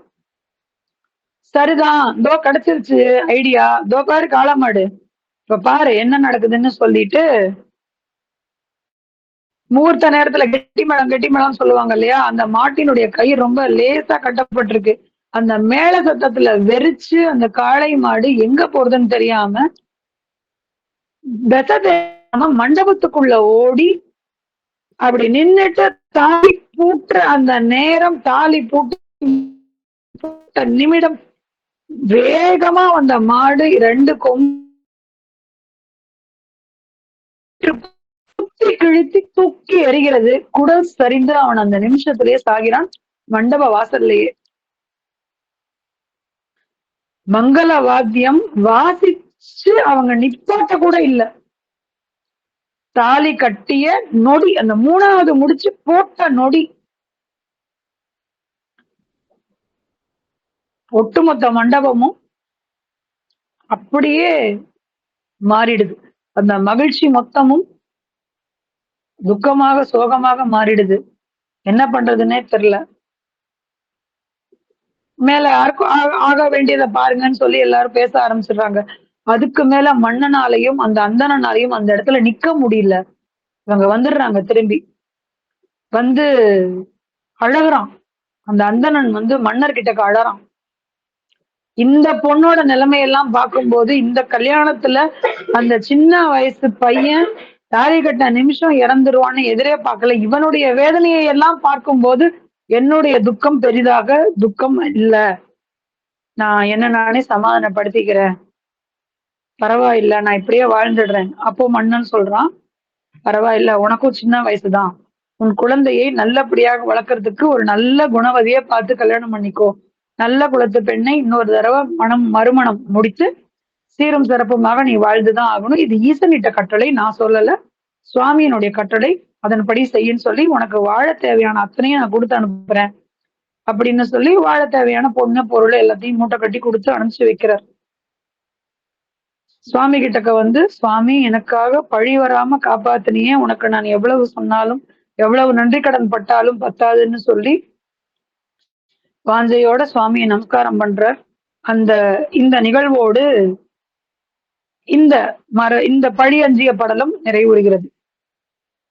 சரிதான், இதோ கிடைச்சிருச்சு ஐடியா. இதோ பாரு காளை மாடு, இப்ப பாரு என்ன நடக்குதுன்னு சொல்லிட்டு, முகூர்த்த நேரத்துல கெட்டி மேளம் சொல்லுவாங்க இல்லையா? அந்த மாட்டினுடைய கை ரொம்ப லேசா கட்டப்பட்டிருக்கு. அந்த மேள சத்தத்துல வெறிச்சு அந்த காளை மாடு எங்க போறதுன்னு தெரியாம தெரியாம மண்டபத்துக்குள்ள ஓடி அப்படி நின்னுட்டு தாலி பூட்டுற அந்த நேரம், தாலி பூட்ட நிமிடம் வேகமா வந்த மாடு 2 குத்தி கிழித்து தூக்கி எறிகிறது. குடல் சரிந்து அவன் அந்த நிமிஷத்திலேயே சாகிறான், மண்டப வாசல்லையே. மங்கள வாத்தியம் வாசிச்சு அவங்க நிப்பாட்ட கூட இல்ல. தாலி கட்டிய நொடி, அந்த 3வது முடிச்சு போட்ட நொடி ஒட்டுமொத்த மண்டபமும் அப்படியே மாறிடுது. அந்த மகிழ்ச்சி மொத்தமும் துக்கமாக, சோகமாக மாறிடுது. என்ன பண்றதுன்னே தெரியல. மேல யாருக்கும் ஆக வேண்டியதை பாருங்கன்னு சொல்லி எல்லாரும் பேச ஆரம்பிச்சிடுறாங்க. அதுக்கு மேல மன்னனாலையும் அந்த அந்தணனாலையும் அந்த இடத்துல நிக்க முடியல. இவங்க வந்துடுறாங்க திரும்பி. வந்து அழகுறான். அந்த அந்தணன் வந்து மன்னர்கிட்ட அழறான். இந்த பொண்ணோட நிலைமையெல்லாம் பார்க்கும்போது இந்த கல்யாணத்துல அந்த சின்ன வயசு பையன் தாலி கட்ட நிமிஷம் இறந்துருவான்னு எதிரே பார்க்கல. இவனுடைய வேதனையை எல்லாம் பார்க்கும்போது என்னுடைய துக்கம் பெரிதாக துக்கம் இல்ல. நான் என்ன நானே சமாதானப்படுத்திக்கிறேன். பரவாயில்ல, நான் இப்படியே வாழ்ந்துடுறேன். அப்போ மன்னன் சொல்றான், பரவாயில்ல, உனக்கும் சின்ன வயசுதான். உன் குழந்தையை நல்லபடியாக வளர்க்கறதுக்கு ஒரு நல்ல குணவதியை பார்த்து கல்யாணம் பண்ணிக்கோ. நல்ல குலத்து பெண்ணை இன்னொரு தடவை மறுமணம் முடித்து சீரும் சிறப்புமாக நீ வாழ்ந்துதான் ஆகணும். இது ஈசனிட்ட கட்டளை, நான் சொல்லல. சுவாமியினுடைய கட்டளை. அதன்படி செய்யுன்னு சொல்லி உனக்கு வாழ தேவையான அத்தனையும் நான் கொடுத்து அனுப்புறேன் அப்படின்னு சொல்லி வாழ தேவையான பொண்ணு பொருள் எல்லாத்தையும் மூட்டை கட்டி கொடுத்து அனுப்பிச்சு வைக்கிறார். சுவாமி கிட்டக்க வந்து, சுவாமி எனக்காக பழி வராம காப்பாத்தினியே, உனக்கு நான் எவ்வளவு சொன்னாலும் எவ்வளவு நன்றி கடன் பட்டாலும் பத்தாதுன்னு சொல்லி வாஞ்சையோட சுவாமியை நமஸ்காரம் பண்றார். இந்த நிகழ்வோடு இந்த பழி அஞ்சிய படலம் நிறைவுறுகிறது.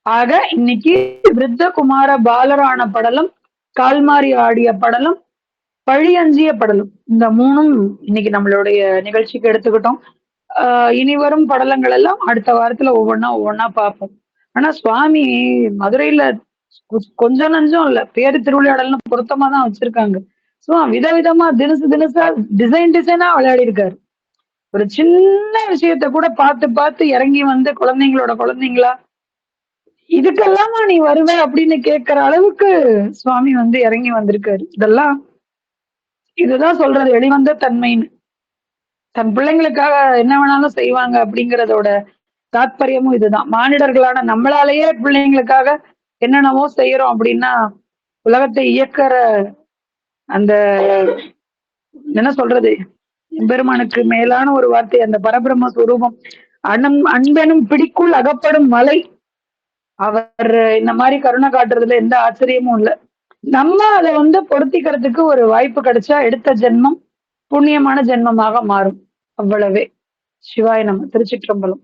ஆக இன்னைக்கு விருத்த குமார பாலரான படலம், கால்மாரி ஆடிய படலம், பழி அஞ்சிய படலம், இந்த மூணும் இன்னைக்கு நம்மளுடைய நிகழ்ச்சிக்கு எடுத்துக்கிட்டோம். இனி வரும் படலங்கள் எல்லாம் அடுத்த வாரத்துல ஒவ்வொன்னா பார்ப்போம். ஆனா சுவாமி மதுரையில கொஞ்சம் நஞ்சம் இல்ல, பேரு திருவிளையாடல்னு பொருத்தமா தான் வச்சிருக்காங்க. விதவிதமா தினசா டிசைனா விளையாடி இருக்காரு. ஒரு சின்ன விஷயத்த கூட பார்த்து இறங்கி வந்து குழந்தைங்களா இதுக்கெல்லாமா நீ வருவ அப்படின்னு கேட்கிற அளவுக்கு சுவாமி வந்து இறங்கி வந்திருக்காரு. இதுதான் சொல்றது வெளிவந்த தன்மைன்னு. தன் பிள்ளைங்களுக்காக என்ன வேணாலும் செய்வாங்க அப்படிங்கறதோட தாத்பரியமும் இதுதான். மானிடர்களான நம்மளாலேயே பிள்ளைங்களுக்காக என்னென்னவோ செய்யறோம் அப்படின்னா உலகத்தை இயக்கிற அந்த என்ன சொல்றது, எம்பெருமானுக்கு மேலான ஒரு வார்த்தை அந்த பரபிரம்ம சுரூபம். அன்பெனும் பிடிக்குள் அகப்படும் மலை. அவர் இந்த மாதிரி கருணை காட்டுறதுல எந்த ஆச்சரியமும் இல்லை. நம்ம அதை வந்து பொருத்திக்கிறதுக்கு ஒரு வாய்ப்பு கிடைச்சா எடுத்த ஜென்மம் புண்ணியமான ஜென்மமாக மாறும். அவ்வளவே. சிவாய நம்ம. திருச்சிற்றம்பலம்.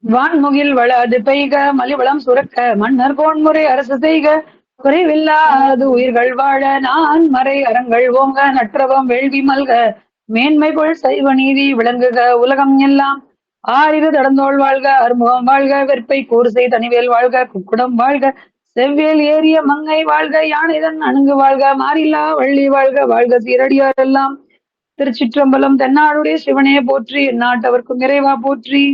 வான்முகில் வளாது பெய்க மலிவளம் சுரக்க மன்னர் கோன்முறை அரசு செய்க குறைவில்லாது உயிர்கள் வாழ நான் மறை அறங்கள் ஓங்க நற்றவம் வேள்வி மல்க மேன்மை கொள் சைவ நீதி விளங்குக உலகம் எல்லாம். ஆறிரு தடந்தோள் வாழ்க அறுமுகம் வாழ்க வெற்பை கூறுசை தனிவேல் வாழ்க குக்குடம் வாழ்க செவ்வேல் ஏறிய மங்கை வாழ்க யானைதன் அணுங்கு வாழ்க மாறில்லா வள்ளி வாழ்க வாழ்க சீரடியாரெல்லாம். திருச்சிற்றம்பலம். தென்னாடுடைய சிவனே போற்றி, எந்நாட்டவர்க்கும் இறைவா போற்றி.